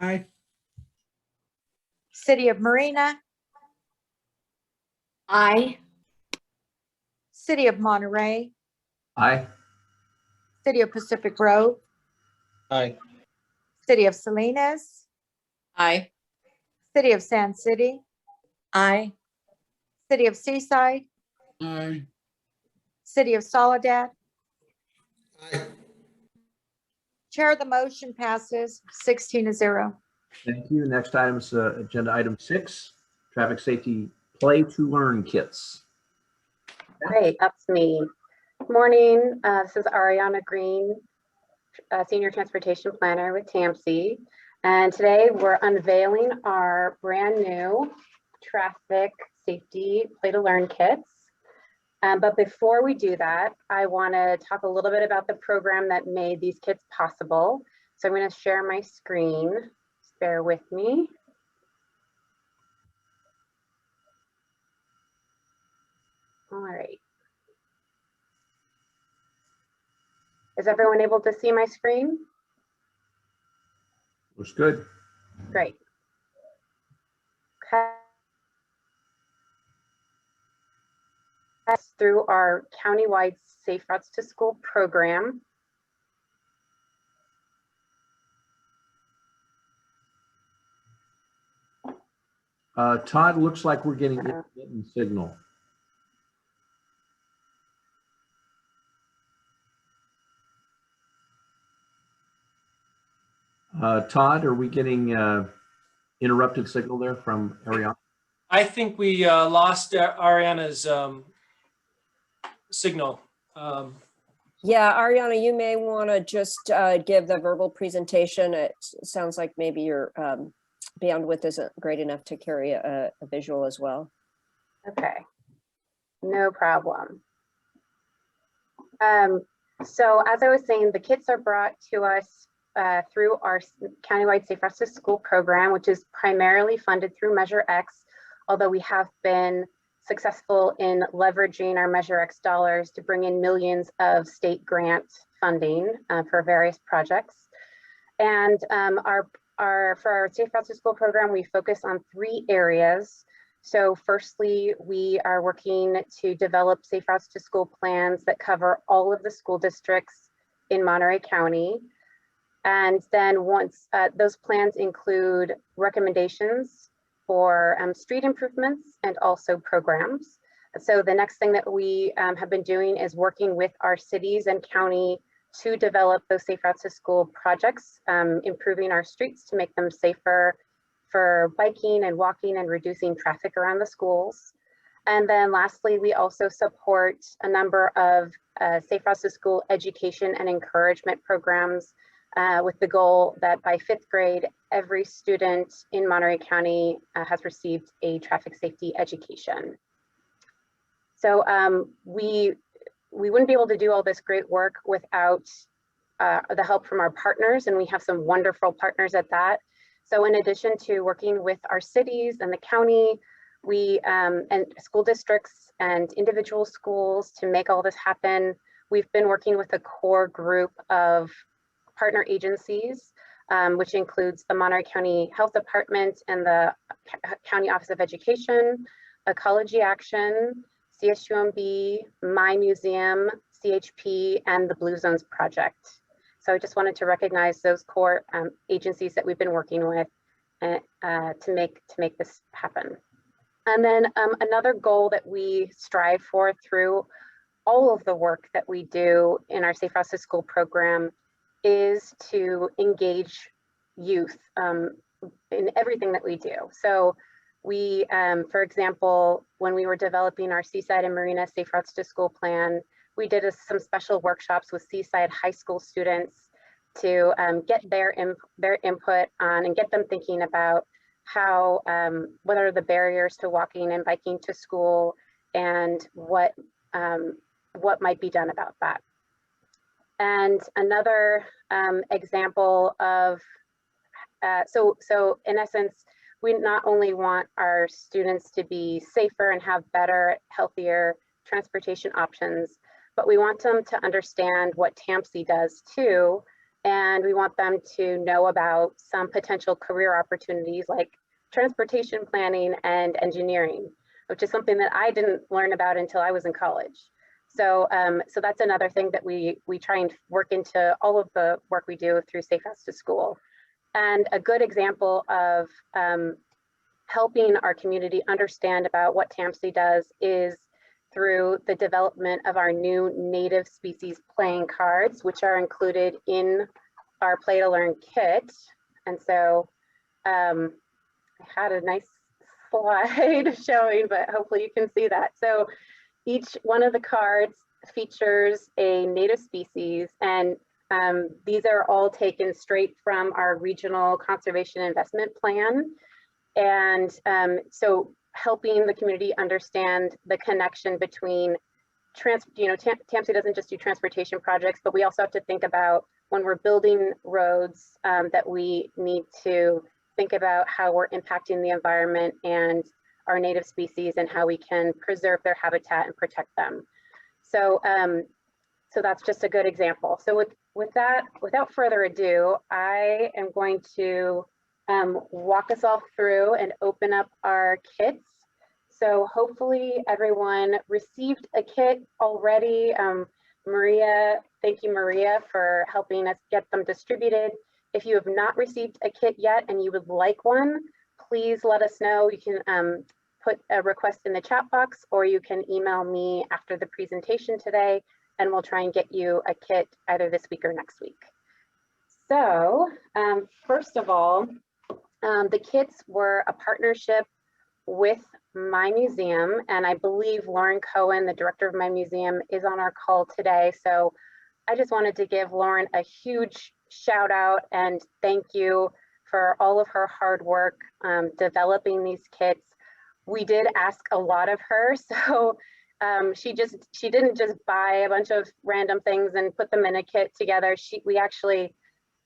Aye. City of Marina. Aye. City of Monterey. Aye. City of Pacific Grove. Aye. City of Salinas. Aye. City of Sand City. Aye. City of Seaside. Aye. City of Soledad. Aye. Chair, the motion passes 16-0. Thank you. Next item is agenda item 6, traffic safety play to learn kits. Great, that's me. Good morning. This is Ariana Green, Senior Transportation Planner with TAMC. And today we're unveiling our brand new traffic safety play to learn kits. But before we do that, I want to talk a little bit about the program that made these kits possible. So I'm going to share my screen. Just bear with me. All right. Is everyone able to see my screen? Looks good. Great. Okay. Through our countywide Safe Routes to School program. Todd, looks like we're getting intermittent signal. Todd, are we getting interrupted signal there from Ariana? I think we lost Ariana's signal. Yeah, Ariana, you may want to just give the verbal presentation. It sounds like maybe your bandwidth isn't great enough to carry a visual as well. Okay, no problem. So as I was saying, the kits are brought to us through our countywide Safe Routes to School program, which is primarily funded through Measure X, although we have been successful in leveraging our Measure X dollars to bring in millions of state grant funding for various projects. And for our Safe Routes to School program, we focus on 3 areas. So firstly, we are working to develop Safe Routes to School plans that cover all of the school districts in Monterey County. And then once those plans include recommendations for street improvements and also programs. So the next thing that we have been doing is working with our cities and county to develop those Safe Routes to School projects, improving our streets to make them safer for biking and walking and reducing traffic around the schools. And then lastly, we also support a number of Safe Routes to School education and encouragement programs with the goal that by 5th grade, every student in Monterey County has received a traffic safety education. So we wouldn't be able to do all this great work without the help from our partners, and we have some wonderful partners at that. So in addition to working with our cities and the county, we and school districts and individual schools to make all this happen, we've been working with a core group of partner agencies, which includes the Monterey County Health Department and the County Office of Education, Ecology Action, CSUMB, My Museum, CHP, and the Blue Zones Project. So I just wanted to recognize those core agencies that we've been working with to make this happen. And then another goal that we strive for through all of the work that we do in our Safe Routes to School program is to engage youth in everything that we do. So we, for example, when we were developing our Seaside and Marina Safe Routes to School plan, we did some special workshops with Seaside High School students to get their input on and get them thinking about how, what are the barriers to walking and biking to school, and what might be done about that. And another example of, so in essence, we not only want our students to be safer and have better, healthier transportation options, but we want them to understand what TAMC does too. And we want them to know about some potential career opportunities like transportation planning and engineering, which is something that I didn't learn about until I was in college. So, so that's another thing that we try and work into all of the work we do through Safe Routes to School. And a good example of helping our community understand about what TAMC does is through the development of our new native species playing cards, which are included in our Play to Learn kit. And so I had a nice slide showing, but hopefully you can see that. So each one of the cards features a native species, and these are all taken straight from our regional conservation investment plan. And so helping the community understand the connection between TAMC doesn't just do transportation projects, but we also have to think about when we're building roads that we need to think about how we're impacting the environment and our native species and how we can preserve their habitat and protect them. So, so that's just a good example. So with that, without further ado, I am going to walk us all through and open up our kits. So hopefully everyone received a kit already. Maria, thank you, Maria, for helping us get them distributed. If you have not received a kit yet and you would like one, please let us know. You can put a request in the chat box, or you can email me after the presentation today, and we'll try and get you a kit either this week or next week. So first of all, the kits were a partnership with My Museum, and I believe Lauren Cohen, the director of My Museum, is on our call today. So I just wanted to give Lauren a huge shout out and thank you for all of her hard work developing these kits. We did ask a lot of her, so she didn't just buy a bunch of random things and put them in a kit together. We actually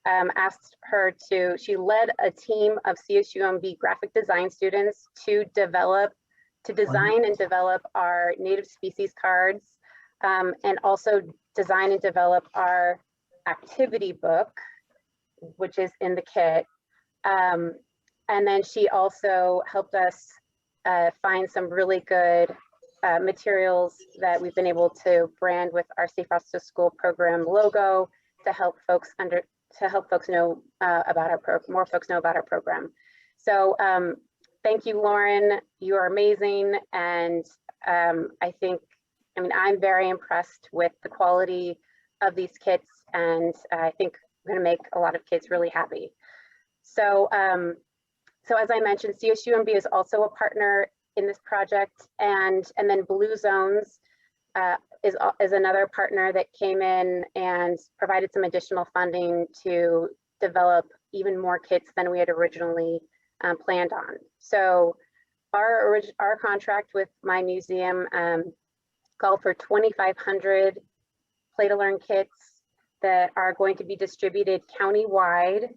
asked her to, she led a team of CSUMB graphic design students to design and develop our native species cards, and also design and develop our activity book, which is in the kit. And then she also helped us find some really good materials that we've been able to brand with our Safe Routes to School program logo to help folks know about more folks know about our program. So thank you, Lauren. You are amazing, and I'm very impressed with the quality of these kits, and I think we're going to make a lot of kids really happy. So, so as I mentioned, CSUMB is also a partner in this project, and then Blue Zones is another partner that came in and provided some additional funding to develop even more kits than we had originally planned on. So our contract with My Museum called for 2,500 Play to Learn kits, that are going to be distributed countywide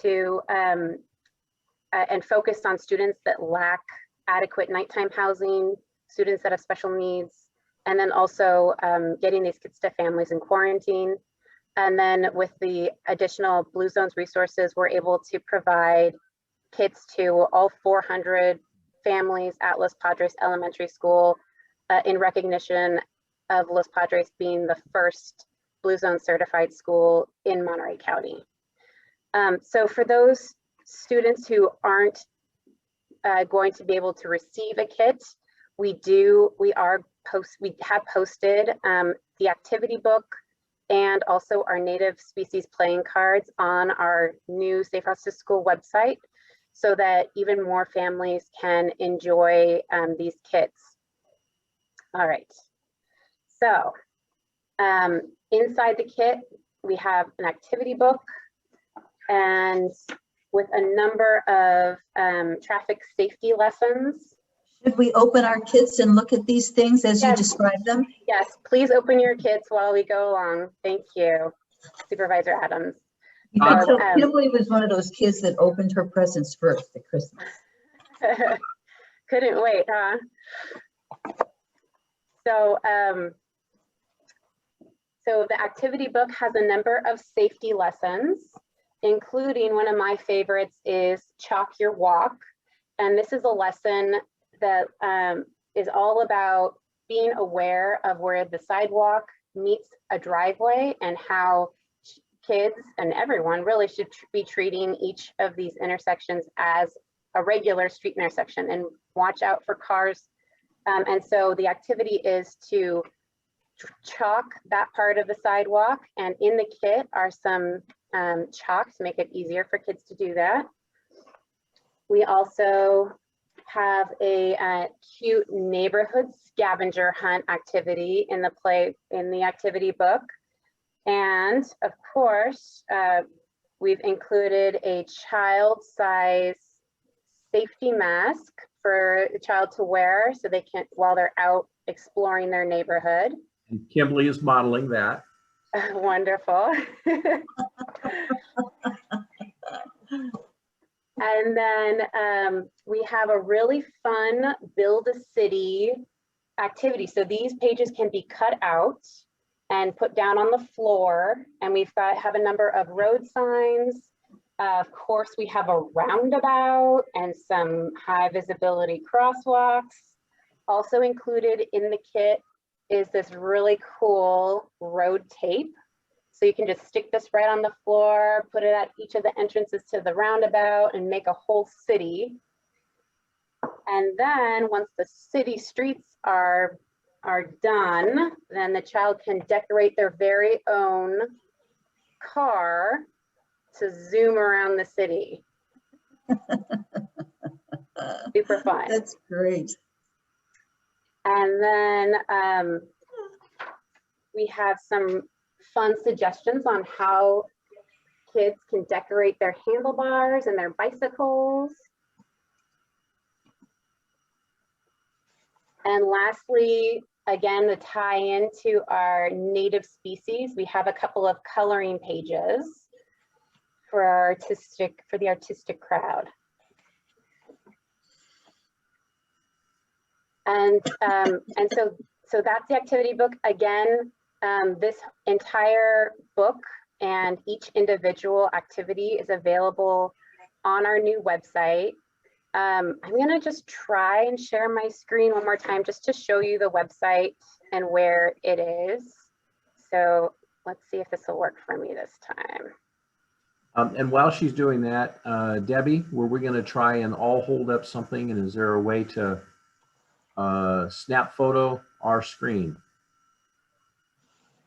to and focused on students that lack adequate nighttime housing, students that have special needs, and then also getting these kids to families in quarantine. And then with the additional Blue Zones resources, we're able to provide kits to all 400 families at Los Padres Elementary School in recognition of Los Padres being the first Blue Zone certified school in Monterey County. So for those students who aren't going to be able to receive a kit, we have posted the activity book and also our native species playing cards on our new Safe Routes to School website so that even more families can enjoy these kits. All right, so inside the kit, we have an activity book and with a number of traffic safety lessons. Should we open our kits and look at these things as you describe them? Yes, please open your kits while we go along. Thank you, Supervisor Adams. So Kimberly was one of those kids that opened her presents first at Christmas. Couldn't wait, huh? So, so the activity book has a number of safety lessons, including one of my favorites is Chalk Your Walk. And this is a lesson that is all about being aware of where the sidewalk meets a driveway and how kids and everyone really should be treating each of these intersections as a regular street intersection and watch out for cars. And so the activity is to chalk that part of the sidewalk, and in the kit are some chalk to make it easier for kids to do that. We also have a cute neighborhood scavenger hunt activity in the activity book. And of course, we've included a child-size safety mask for the child to wear so they can, while they're out exploring their neighborhood. And Kimberly is modeling that. Wonderful. And then we have a really fun Build a City activity. So these pages can be cut out and put down on the floor. And we've have a number of road signs. Of course, we have a roundabout and some high visibility crosswalks. Also included in the kit is this really cool road tape. So you can just stick this right on the floor, put it at each of the entrances to the roundabout and make a whole city. And then once the city streets are done, then the child can decorate their very own car to zoom around the city. Super fun. That's great. And then we have some fun suggestions on how kids can decorate their handlebars and their bicycles. And lastly, again, to tie into our native species, we have a couple of coloring pages for the artistic crowd. And so that's the activity book. Again, this entire book and each individual activity is available on our new website. I'm gonna just try and share my screen one more time just to show you the website and where it is. So let's see if this will work for me this time. And while she's doing that, Debbie, were we gonna try and all hold up something, and is there a way to snap photo our screen?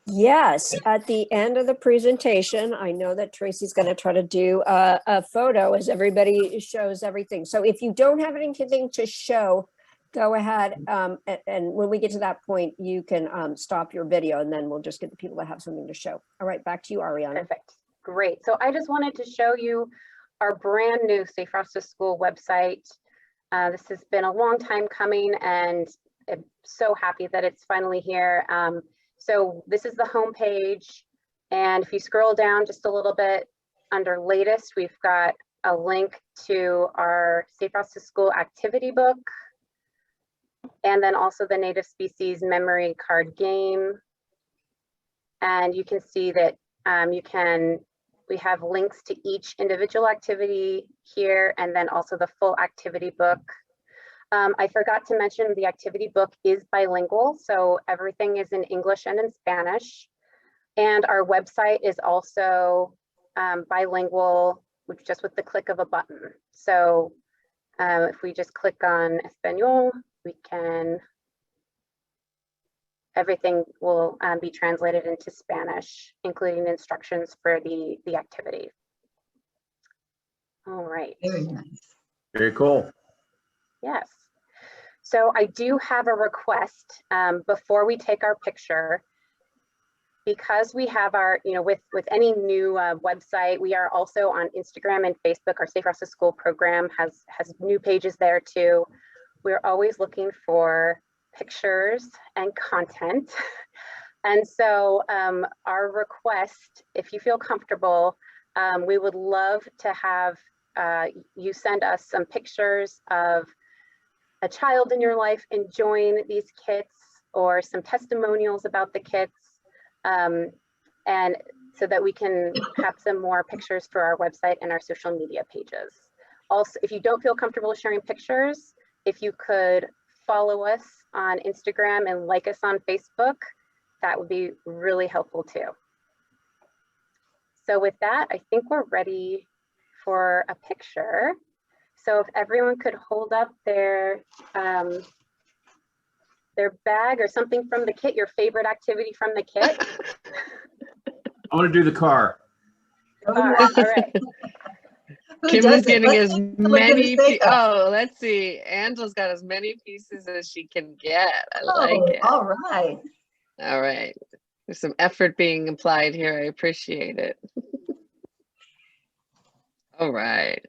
Yes, at the end of the presentation, I know that Tracy's going to try to do a photo as everybody shows everything. So if you don't have anything to show, go ahead. And when we get to that point, you can stop your video and then we'll just get the people that have something to show. All right, back to you, Ariana. Perfect. Great. So I just wanted to show you our brand new Safe Routes to School website. This has been a long time coming and I'm so happy that it's finally here. So this is the homepage, And if you scroll down just a little bit under latest, we've got a link to our Safe Routes to School activity book, and then also the native species memory card game. And you can see that we have links to each individual activity here, and then also the full activity book. I forgot to mention the activity book is bilingual, so everything is in English and in Spanish. And our website is also bilingual, just with the click of a button. So if we just click on Espanol, everything will be translated into Spanish, including instructions for the activity. All right. Very nice. Very cool. Yes. So I do have a request before we take our picture. Because we have our, with any new website, we are also on Instagram and Facebook. Our Safe Routes to School program has new pages there too. We're always looking for pictures and content. And so our request, if you feel comfortable, we would love to have you send us some pictures of a child in your life enjoying these kits, or some testimonials about the kits. And so that we can have some more pictures for our website and our social media pages. Also, if you don't feel comfortable sharing pictures, if you could follow us on Instagram and like us on Facebook, that would be really helpful too. So with that, I think we're ready for a picture. So if everyone could hold up their bag or something from the kit, your favorite activity from the kit. I want to do the car. All right. Kim is getting as many. that? Oh, let's see. Angela's got as many pieces as she can get. I like it. All right. All right. There's some effort being applied here. I appreciate it. All right.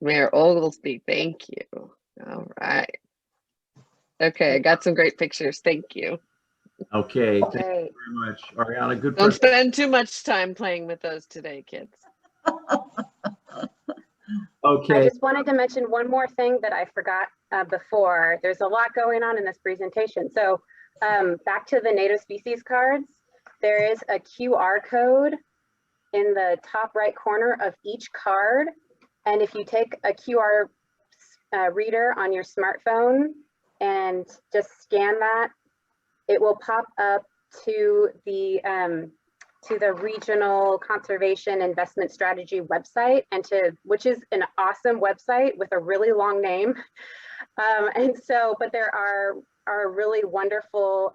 Mayor Oglesby, thank you. All right. Okay, I got some great pictures. Thank you. Okay, thank you very much. Ariana, good. Don't spend too much time playing with those today, kids. Okay. I just wanted to mention one more thing that I forgot before. There's a lot going on in this presentation. So back to the native species cards, there is a QR code in the top right corner of each card. And if you take a QR reader on your smartphone and just scan that, it will pop up to the Regional Conservation Investment Strategy website, which is an awesome website with a really long name. But there are really wonderful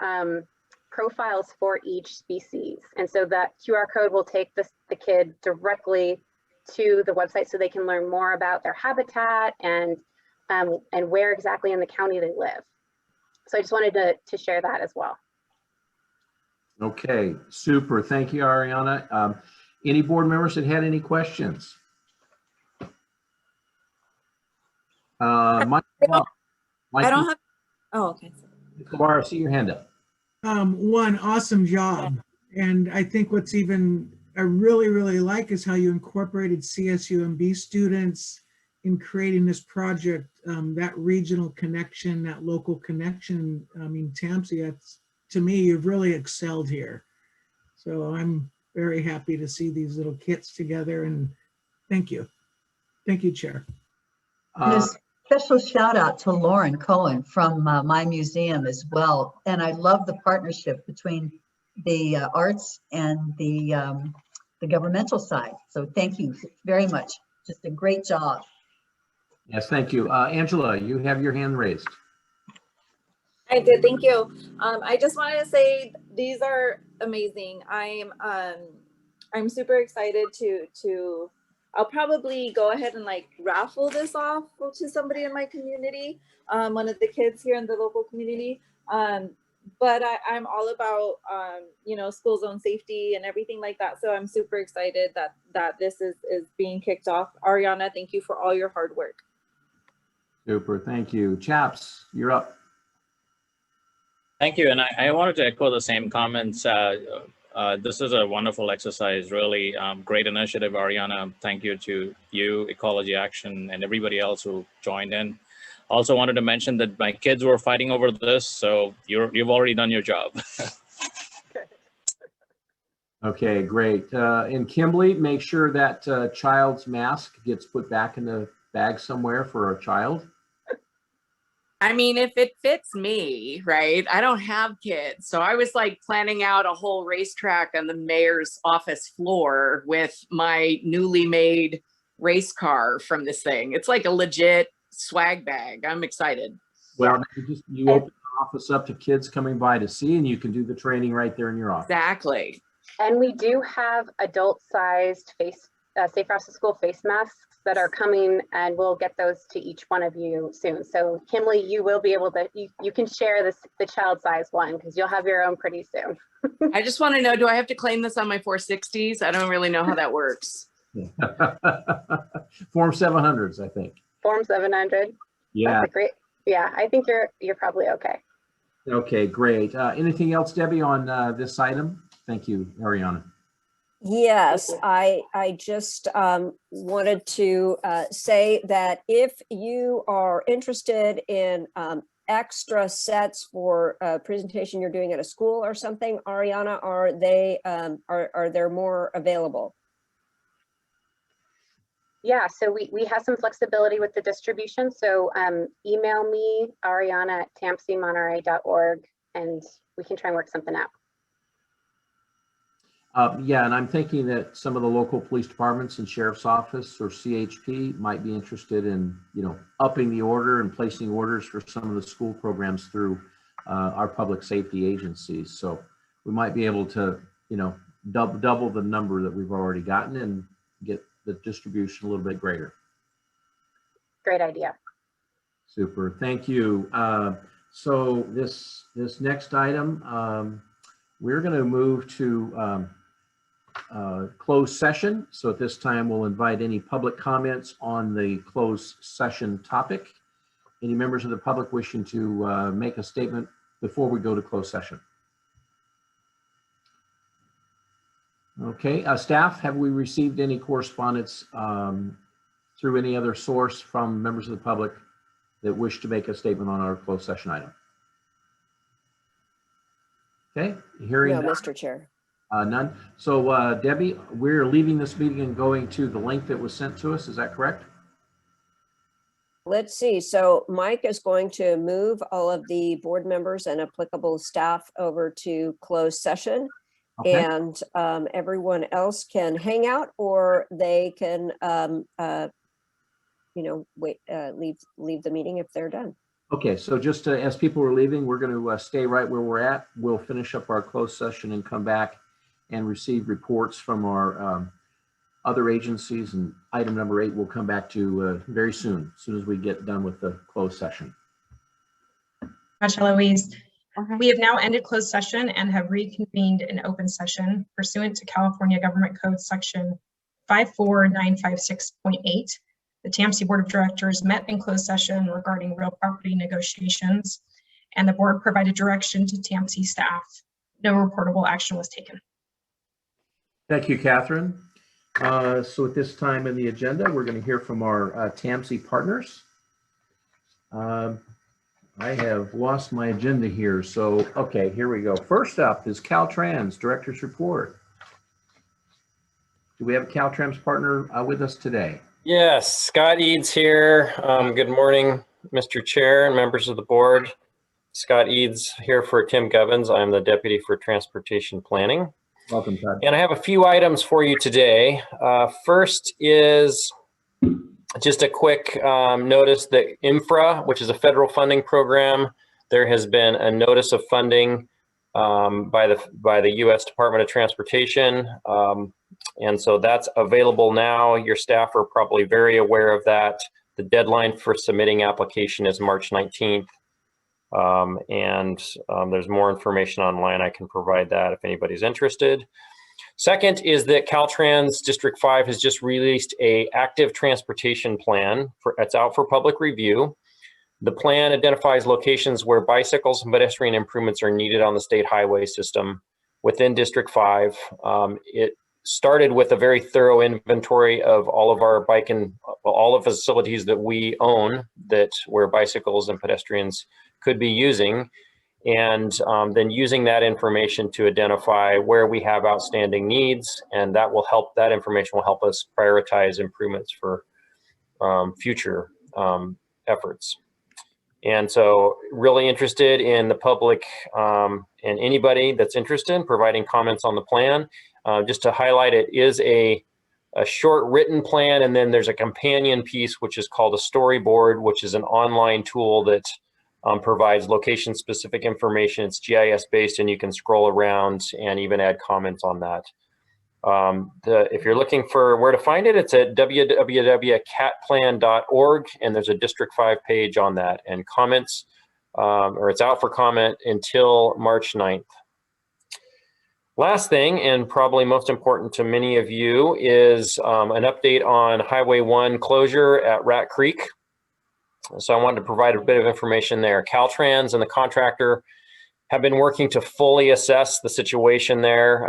profiles for each species. And so that QR code will take the kid directly to the website so they can learn more about their habitat and where exactly in the county they live. So I just wanted to share that as well. Okay, super. Thank you, Ariana. Any board members that had any questions? Mike, I don't have. Oh, okay. Laura, see your hand up. One, awesome job. And I think what's even I really like is how you incorporated CSUMB students in creating this project, that regional connection, that local connection. I mean, TAMC, that's, to me, you've really excelled here. So I'm very happy to see these little kits together, and thank you. Thank you, Chair. And a special shout out to Lauren Cohen from my museum as well. And I love the partnership between the arts and the governmental side. So thank you very much. Just a great job. Yes, thank you. Angela, you have your hand raised. I did, thank you. I just wanted to say these are amazing. I'm super excited to I'll probably go ahead and like raffle this off to somebody in my community, one of the kids here in the local community. But I'm all about school zone safety and everything like that. So I'm super excited that this is being kicked off. Ariana, thank you for all your hard work. Super, thank you. Chaps, you're up. Thank you. And I wanted to echo the same comments This is a wonderful exercise, really great initiative, Ariana. Thank you to you, Ecology Action, and everybody else who joined in. Also wanted to mention that my kids were fighting over this, so you've already done your job. Okay, great. And Kimberly, make sure that child's mask gets put back in the bag somewhere for a child. I mean, if it fits me, right? I don't have kids. So I was like planning out a whole racetrack on the mayor's office floor with my newly made race car from this thing. It's like a legit swag bag. I'm excited. Well, you open the office up to kids coming by to see, and you can do the training right there in your office. Exactly. And we do have adult-sized Safe Routes to School face masks that are coming, and we'll get those to each one of you soon. So Kimberly, you will be able to, you can share the child size one because you'll have your own pretty soon. I just want to know, do I have to claim this on my 460s? I don't really know how that works. Form 700s, I think. Form 700. Yeah. That's a great. Yeah, I think you're probably okay. Okay, great. Anything else, Debbie, on this item? Thank you, Ariana. Yes, I just wanted to say that if you are interested in extra sets for a presentation you're doing at a school or something, Ariana, are there more available? Yeah, so we have some flexibility with the distribution. So email me, Ariana at tamcmonterey.org, and we can try and work something out. Yeah, and I'm thinking that some of the local police departments and sheriff's office or CHP might be interested in, upping the order and placing orders for some of the school programs through our public safety agencies. So we might be able to, double the number that we've already gotten and get the distribution a little bit greater. Great idea. Super, thank you. So this next item, we're going to move to closed session. So at this time, we'll invite any public comments on the closed session topic. Any members of the public wishing to make a statement before we go to closed session? Okay, staff, have we received any correspondence through any other source from members of the public that wish to make a statement on our closed session item? Okay, hearing No, none. Mr. Chair. None. So Debbie, we're leaving this meeting and going to the link that was sent to us. Is that correct? Let's see. So Mike is going to move all of the board members and applicable staff over to closed session. Okay. And everyone else can hang out, or they can, wait, leave the meeting if they're done. Okay, so just as people are leaving, we're going to stay right where we're at. We'll finish up our closed session and come back and receive reports from our other agencies, and item number 8 we'll come back to very soon, as soon as we get done with the closed session. Much, Eloise. We have now ended closed session and have reconvened in open session pursuant to California Government Code Section 54956.8. The TAMC Board of Directors met in closed session regarding real property negotiations, and the board provided direction to TAMC staff. No reportable action was taken. Thank you, Catherine. So at this time in the agenda, we're going to hear from our TAMC partners. I have lost my agenda here. So, okay, here we go. First up is Caltrans Director's Report. Do we have a Caltrans partner with us today? Yes, Scott Eads here. Good morning, Mr. Chair and members of the board. Scott Eads here for Tim Govens. I'm the Deputy for Transportation Planning. Welcome, Todd. And I have a few items for you today. First is just a quick notice that INFRA, which is a federal funding program, there has been a notice of funding by the U.S. Department of Transportation. And so that's available now. Your staff are probably very aware of that. The deadline for submitting application is March 19th. There's more information online. I can provide that if anybody's interested. Second is that Caltrans District 5 has just released a active transportation plan. It's out for public review. The plan identifies locations where bicycles and pedestrian improvements are needed on the state highway system, within District 5. It started with a very thorough inventory of all of our all of the facilities that we own where bicycles and pedestrians could be using, and then using that information to identify where we have outstanding needs, and that information will help us prioritize improvements for future efforts. And so really interested in the public and anybody that's interested in providing comments on the plan. Just to highlight, it is a short written plan, and then there's a companion piece which is called a storyboard, which is an online tool that provides location specific information. It's GIS based, and you can scroll around and even add comments on that. If you're looking for where to find it, it's at www.catplan.org, and there's a District 5 page on that, and comments, or it's out for comment until March 9th. Last thing, and probably most important to many of you, is an update on Highway 1 closure at Rat Creek. So I wanted to provide a bit of information there. Caltrans and the contractor have been working to fully assess the situation there,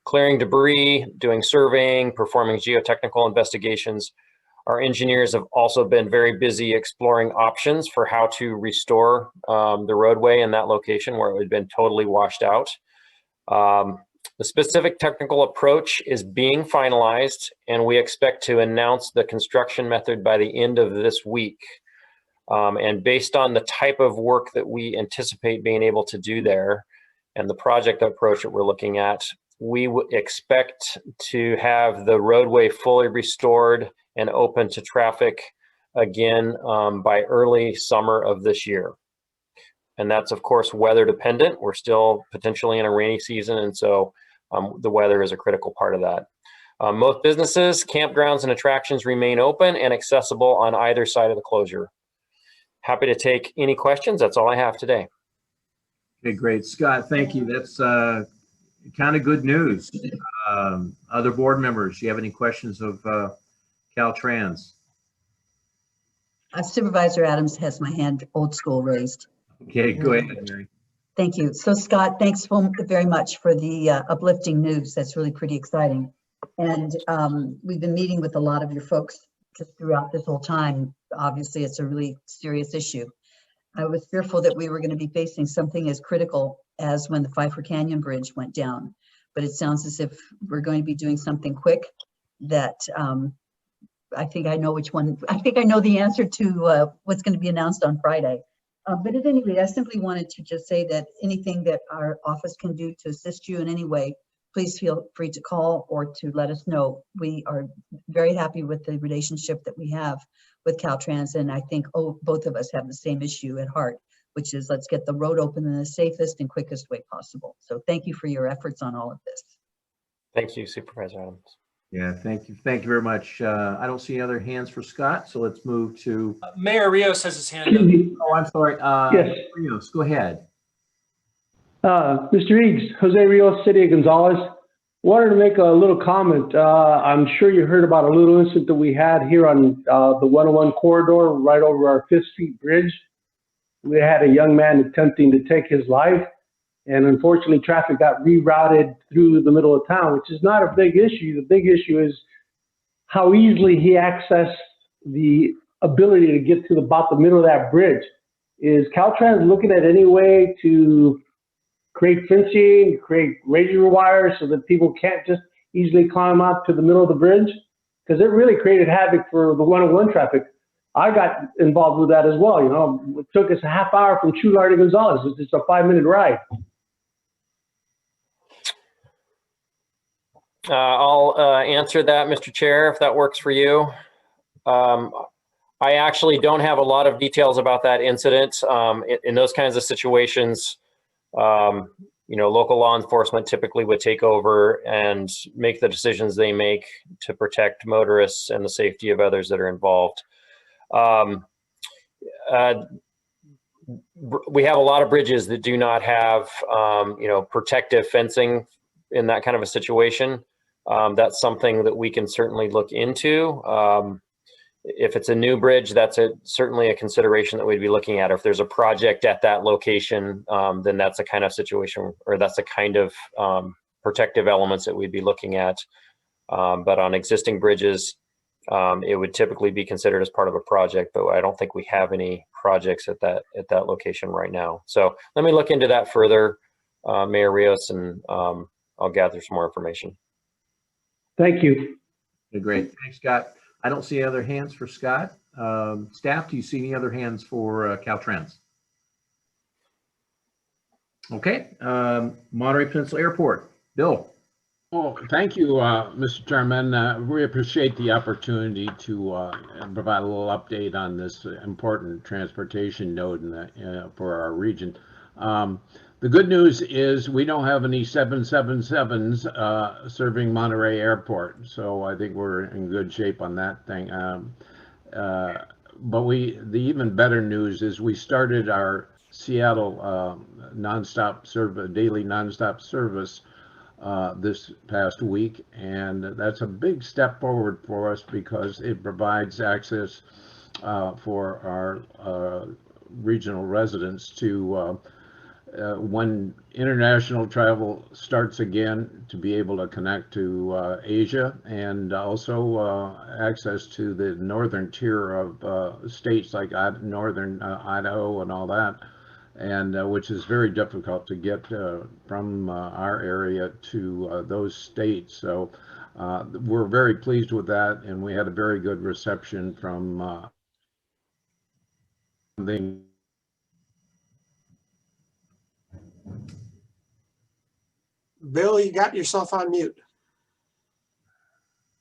clearing debris, doing surveying, performing geotechnical investigations. Our engineers have also been very busy exploring options for how to restore the roadway in that location where it had been totally washed out. The specific technical approach is being finalized, and we expect to announce the construction method by the end of this week. And based on the type of work that we anticipate being able to do there and the project approach that we're looking at, we expect to have the roadway fully restored and open to traffic again by early summer of this year. And that's, of course, weather dependent. We're still potentially in a rainy season, and so the weather is a critical part of that. Most businesses, campgrounds, and attractions remain open and accessible on either side of the closure. Happy to take any questions. That's all I have today. Okay, great. Scott, thank you. That's kind of good news. Other board members, do you have any questions of Caltrans? Supervisor Adams has my hand old school raised. Okay, go ahead, Mary. Thank you. So Scott, thanks very much for the uplifting news. That's really pretty exciting. And we've been meeting with a lot of your folks just throughout this whole time. Obviously, it's a really serious issue. I was fearful that we were going to be facing something as critical as when the Pfeiffer Canyon Bridge went down. But it sounds as if we're going to be doing something quick that I think I know which one. I think I know the answer to what's going to be announced on Friday. But at any rate, I simply wanted to just say that anything that our office can do to assist you in any way, please feel free to call or to let us know. We are very happy with the relationship that we have with Caltrans, and I think both of us have the same issue at heart, which is let's get the road open in the safest and quickest way possible. So thank you for your efforts on all of this. Thank you, Supervisor Adams. Yeah, thank you. Thank you very much. I don't see any other hands for Scott, so let's move to Mayor Rios has his hand up. Oh, I'm sorry. Yes. Rios, go ahead. Mr. Eags, Jose Rios, City of Gonzales. Wanted to make a little comment. I'm sure you heard about a little incident that we had here on the 101 corridor right over our 5th Street Bridge. We had a young man attempting to take his life, and unfortunately traffic got rerouted through the middle of town, which is not a big issue. The big issue is how easily he accessed the ability to get to about the middle of that bridge. Is Caltrans looking at any way to create fencing, create razor wire so that people can't just easily climb out to the middle of the bridge? Because it really created havoc for the 101 traffic. I got involved with that as well. You know, it took us a half hour from Chular to Gonzales. It's just a 5-minute ride. I'll answer that, Mr. Chair, if that works for you. I actually don't have a lot of details about that incident. In those kinds of situations, you know, local law enforcement typically would take over and make the decisions they make to protect motorists and the safety of others that are involved. We have a lot of bridges that do not have, you know, protective fencing in that kind of a situation. That's something that we can certainly look into. if it's a new bridge, that's certainly a consideration that we'd be looking at. Or if there's a project at that location, then that's a kind of situation, or that's a kind of protective elements that we'd be looking at. But on existing bridges, it would typically be considered as part of a project, but I don't think we have any projects at that location right now. So let me look into that further, Mayor Rios, and I'll gather some more information. Thank you. Okay, great. Thanks, Scott. I don't see other hands for Scott. Staff, do you see any other hands for Caltrans? Okay, Monterey Peninsula Airport, Bill. Oh, thank you, Mr. Chairman. We appreciate the opportunity to provide a little update on this important transportation node in the, for our region. The good news is we don't have any 777s serving Monterey Airport, so I think we're in good shape on that thing. But the even better news is we started our Seattle nonstop service, daily nonstop service this past week, and that's a big step forward for us because it provides access for our regional residents to when international travel starts again, to be able to connect to Asia, and also access to the northern tier of states like northern Idaho and all that, and which is very difficult to get from our area to those states. So we're very pleased with that, and we had a very good reception from the Bill, you got yourself on mute.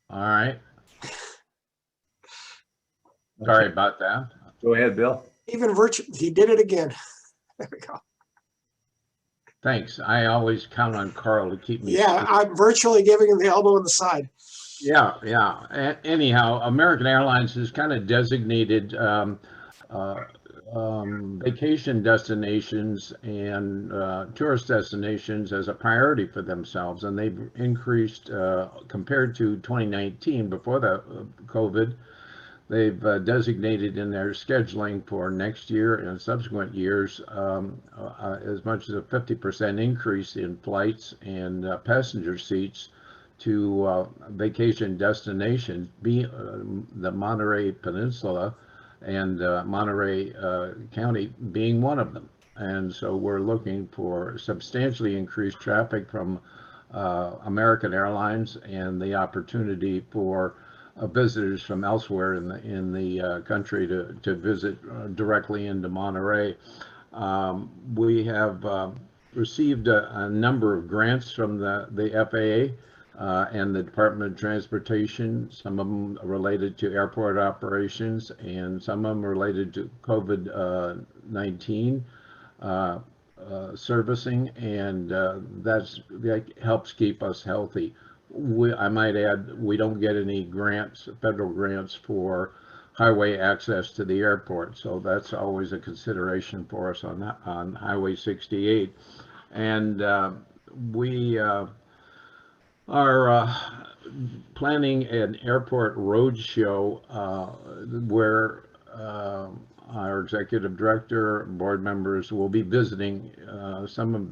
All right. Sorry about that. Go ahead, Bill. Even virtual, he did it again. There we go. Thanks. I always count on Carl to keep me. Yeah, I'm virtually giving him the elbow in the side. Yeah. Anyhow, American Airlines has kind of designated vacation destinations and tourist destinations as a priority for themselves, and they've increased compared to 2019 before the COVID. They've designated in their scheduling for next year and subsequent years as much as a 50% increase in flights and passenger seats to vacation destinations, the Monterey Peninsula and Monterey County being one of them. And so we're looking for substantially increased traffic from American Airlines and the opportunity for visitors from elsewhere in the country to visit directly into Monterey. We have received a number of grants from the FAA and the Department of Transportation, some of them related to airport operations and some of them related to COVID-19 servicing, and that helps keep us healthy. I might add, we don't get any grants, federal grants, for highway access to the airport, so that's always a consideration for us on Highway 68. And we are planning an airport road show where our executive director, board members will be visiting some of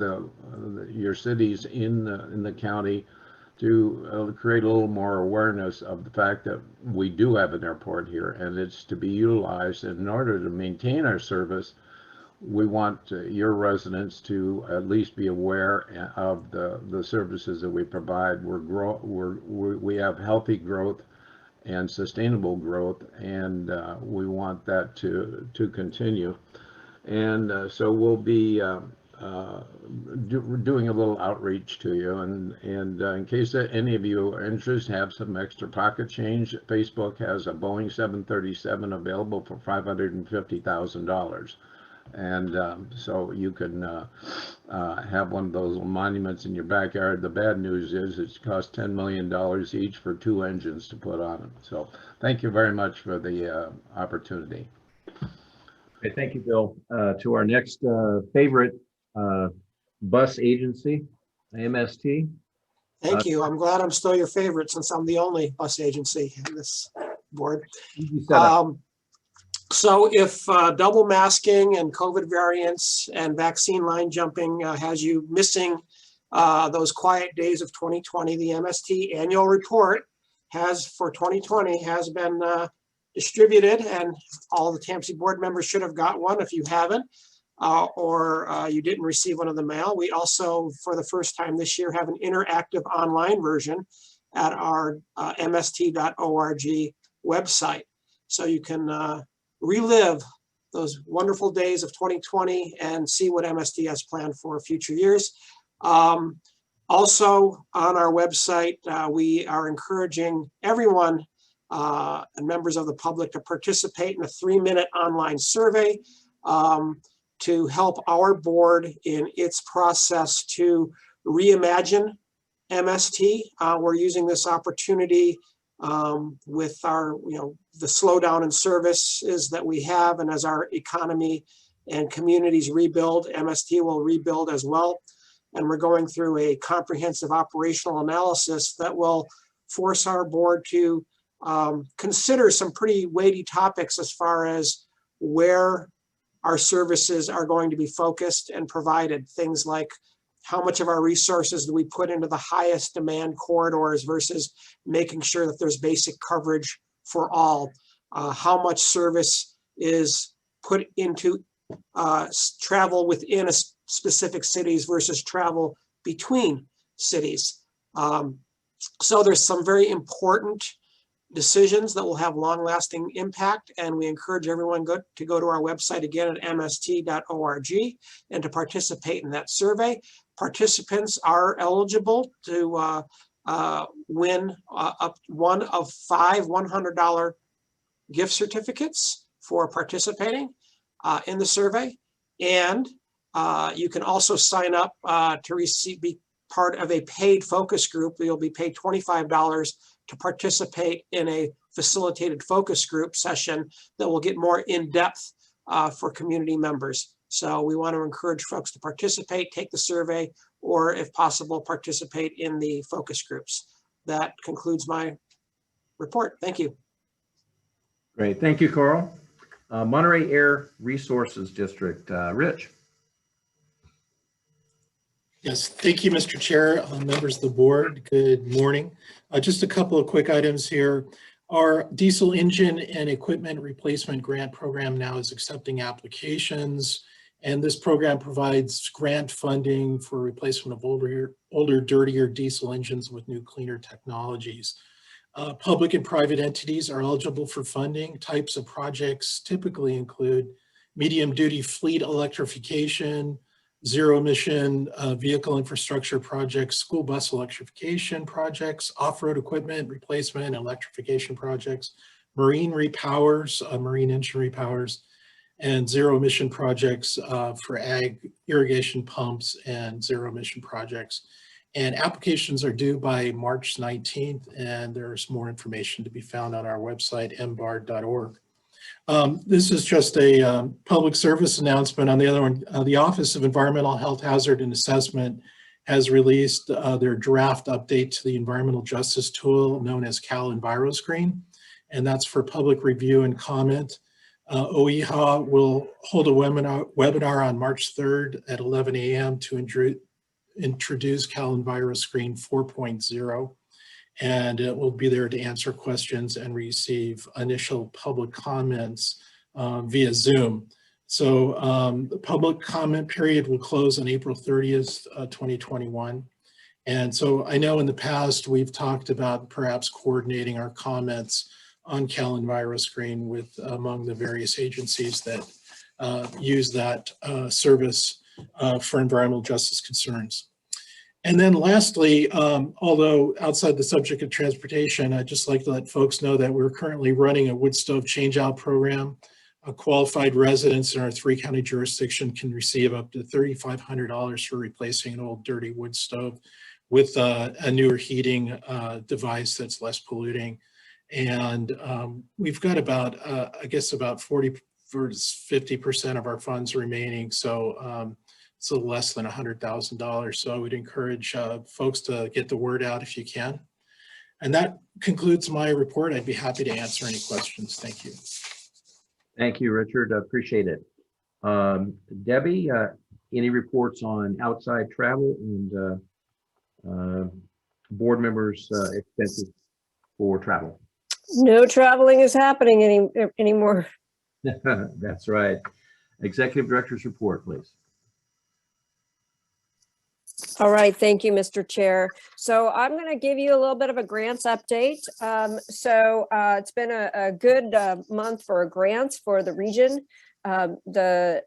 your cities in the county to create a little more awareness of the fact that we do have an airport here and it's to be utilized. And in order to maintain our service, we want your residents to at least be aware of the services that we provide. We have healthy growth and sustainable growth, and we want that to continue. And so we'll be doing a little outreach to you, and in case that any of you are interested, have some extra pocket change, Facebook has a Boeing 737 available for $550,000. And so you can have one of those little monuments in your backyard. The bad news is it's cost $10 million each for 2 engines to put on them. So thank you very much for the opportunity. Okay, thank you, Bill. To our next favorite bus agency, AMST. Thank you. I'm glad I'm still your favorite since I'm the only bus agency in this board. Easy setup. So if double masking and COVID variants and vaccine line jumping has you missing those quiet days of 2020, the MST annual report for 2020 has been distributed, and all the TAMC board members should have got one. If you haven't, or you didn't receive one in the mail, we also, for the first time this year, have an interactive online version at our mst.org website. So you can relive those wonderful days of 2020 and see what MST has planned for future years. Also on our website, we are encouraging everyone and members of the public to participate in a 3-minute online survey to help our board in its process to reimagine MST. We're using this opportunity with our, the slowdown in services that we have, and as our economy and communities rebuild, MST will rebuild as well. And we're going through a comprehensive operational analysis that will force our board to consider some pretty weighty topics as far as where our services are going to be focused and provided. Things like how much of our resources do we put into the highest demand corridors versus making sure that there's basic coverage for all. How much service is put into travel within a specific cities versus travel between cities. So there's some very important decisions that will have long-lasting impact, and we encourage everyone to go to our website again at mst.org and to participate in that survey. Participants are eligible to win up one of 5 $100 gift certificates for participating in the survey, and you can also sign up to be part of a paid focus group. You'll be paid $25 to participate in a facilitated focus group session that will get more in-depth for community members. So we want to encourage folks to participate, take the survey, or if possible, participate in the focus groups. That concludes my report. Thank you. Great, thank you, Carl. Monterey Air Resources District, Rich. Yes, thank you, Mr. Chair, members of the board. Good morning. Just a couple of quick items here. Our diesel engine and equipment replacement grant program now is accepting applications, and this program provides grant funding for replacement of older, dirtier diesel engines with new, cleaner technologies. Public and private entities are eligible for funding. Types of projects typically include medium-duty fleet electrification, zero-emission vehicle infrastructure projects, school bus electrification projects, off-road equipment replacement, electrification projects, marine repowers, marine engine repowers, and zero-emission projects for ag irrigation pumps and zero-emission projects. And applications are due by March 19th, and there's more information to be found on our website, mbard.org. This is just a public service announcement. On the other one, the Office of Environmental Health Hazard and Assessment has released their draft update to the environmental justice tool known as Cal EnviroScreen, and that's for public review and comment. OEHA will hold a webinar on March 3rd at 11 a.m. to introduce Cal EnviroScreen 4.0. And it will be there to answer questions and receive initial public comments via Zoom. So the public comment period will close on April 30th, 2021. And so I know in the past we've talked about perhaps coordinating our comments on Cal EnviroScreen with among the various agencies that use that service for environmental justice concerns. And then lastly, although outside the subject of transportation, I'd just like to let folks know that we're currently running a wood stove changeout program. Qualified residents in our 3-county jurisdiction can receive up to $3,500 for replacing an old dirty wood stove with a newer heating device that's less polluting. And we've got about, I guess about 50% of our funds remaining. So it's a little less than $100,000. So I would encourage folks to get the word out if you can. And that concludes my report. I'd be happy to answer any questions. Thank you. Thank you, Richard. I appreciate it. Debbie, any reports on outside travel and board members' expenses for travel? No traveling is happening anymore. That's right. Executive Director's report, please. All right, thank you, Mr. Chair. So I'm going to give you a little bit of a grants update. It's been a good month for grants for the region. The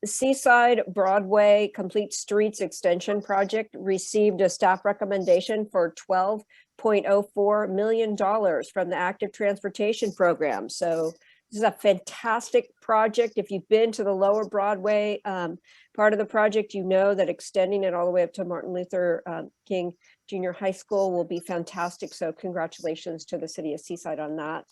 Seaside Broadway Complete Streets Extension Project received a staff recommendation for $12.04 million from the Active Transportation Program. So this is a fantastic project. If you've been to the Lower Broadway part of the project, you know that extending it all the way up to Martin Luther King Junior High School will be fantastic. So congratulations to the city of Seaside on that.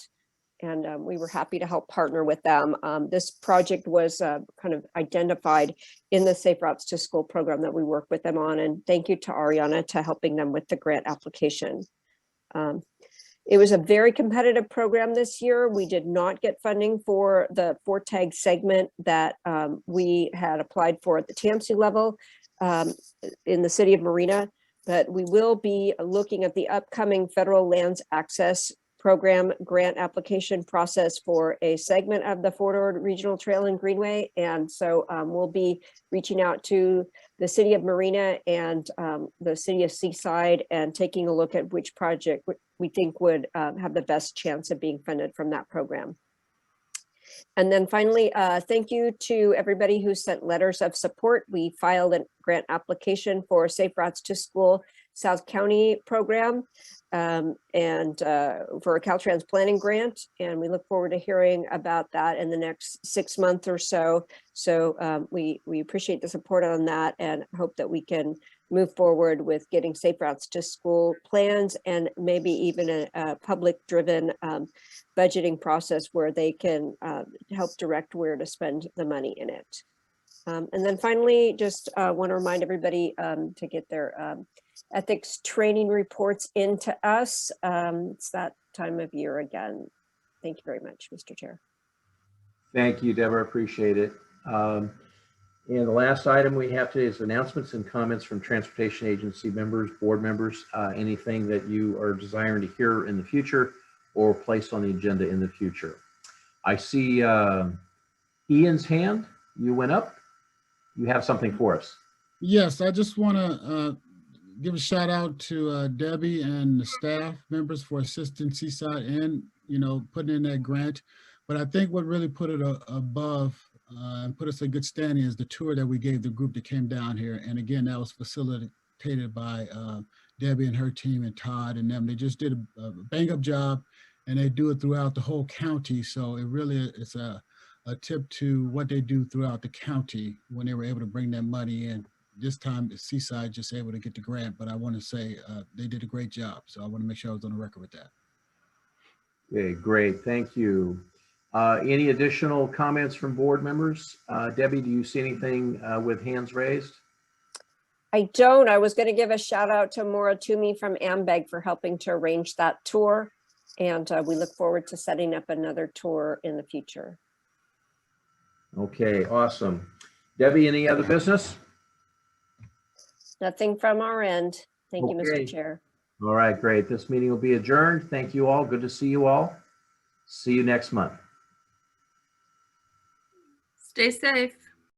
And we were happy to help partner with them. This project was kind of identified in the Safe Routes to School program that we work with them on. And thank you to Ariana to helping them with the grant application. It was a very competitive program this year. We did not get funding for the tag segment that we had applied for at the TAMC level in the city of Marina, but we will be looking at the upcoming Federal Lands Access Program grant application process for a segment of the Fort Ord Regional Trail and Greenway. And so we'll be reaching out to the city of Marina and the city of Seaside and taking a look at which project we think would have the best chance of being funded from that program. And then finally, thank you to everybody who sent letters of support. We filed a grant application for Safe Routes to School South County program and for a Caltrans planning grant. And we look forward to hearing about that in the next 6 months or so. So we appreciate the support on that and hope that we can move forward with getting Safe Routes to School plans and maybe even a public driven budgeting process where they can help direct where to spend the money in it. And then finally, just want to remind everybody to get their ethics training reports into us. It's that time of year again. Thank you very much, Mr. Chair. Thank you, Deborah. Appreciate it. And the last item we have today is announcements and comments from transportation agency members, board members, anything that you are desiring to hear in the future or place on the agenda in the future. I see Ian's hand. You went up. You have something for us. Yes, I just want to give a shout out to Debbie and the staff members for assisting Seaside and, putting in that grant. But I think what really put it above and put us in good standing is the tour that we gave the group that came down here. And again, that was facilitated by Debbie and her team and Todd and them. They just did a bang up job and they do it throughout the whole county. So it really is a tip to what they do throughout the county when they were able to bring that money in. This time, Seaside just able to get the grant, but I want to say they did a great job. So I want to make sure I was on the record with that. Okay, great. Thank you. Any additional comments from board members? Debbie, do you see anything with hands raised? I don't. I was going to give a shout out to Maura Toomey from AMBEG for helping to arrange that tour. And we look forward to setting up another tour in the future. Okay, awesome. Debbie, any other business? Nothing from our end. Thank you, Okay. Mr. Chair. All right, great. This meeting will be adjourned. Thank you all. Good to see you all. See you next month. Stay safe.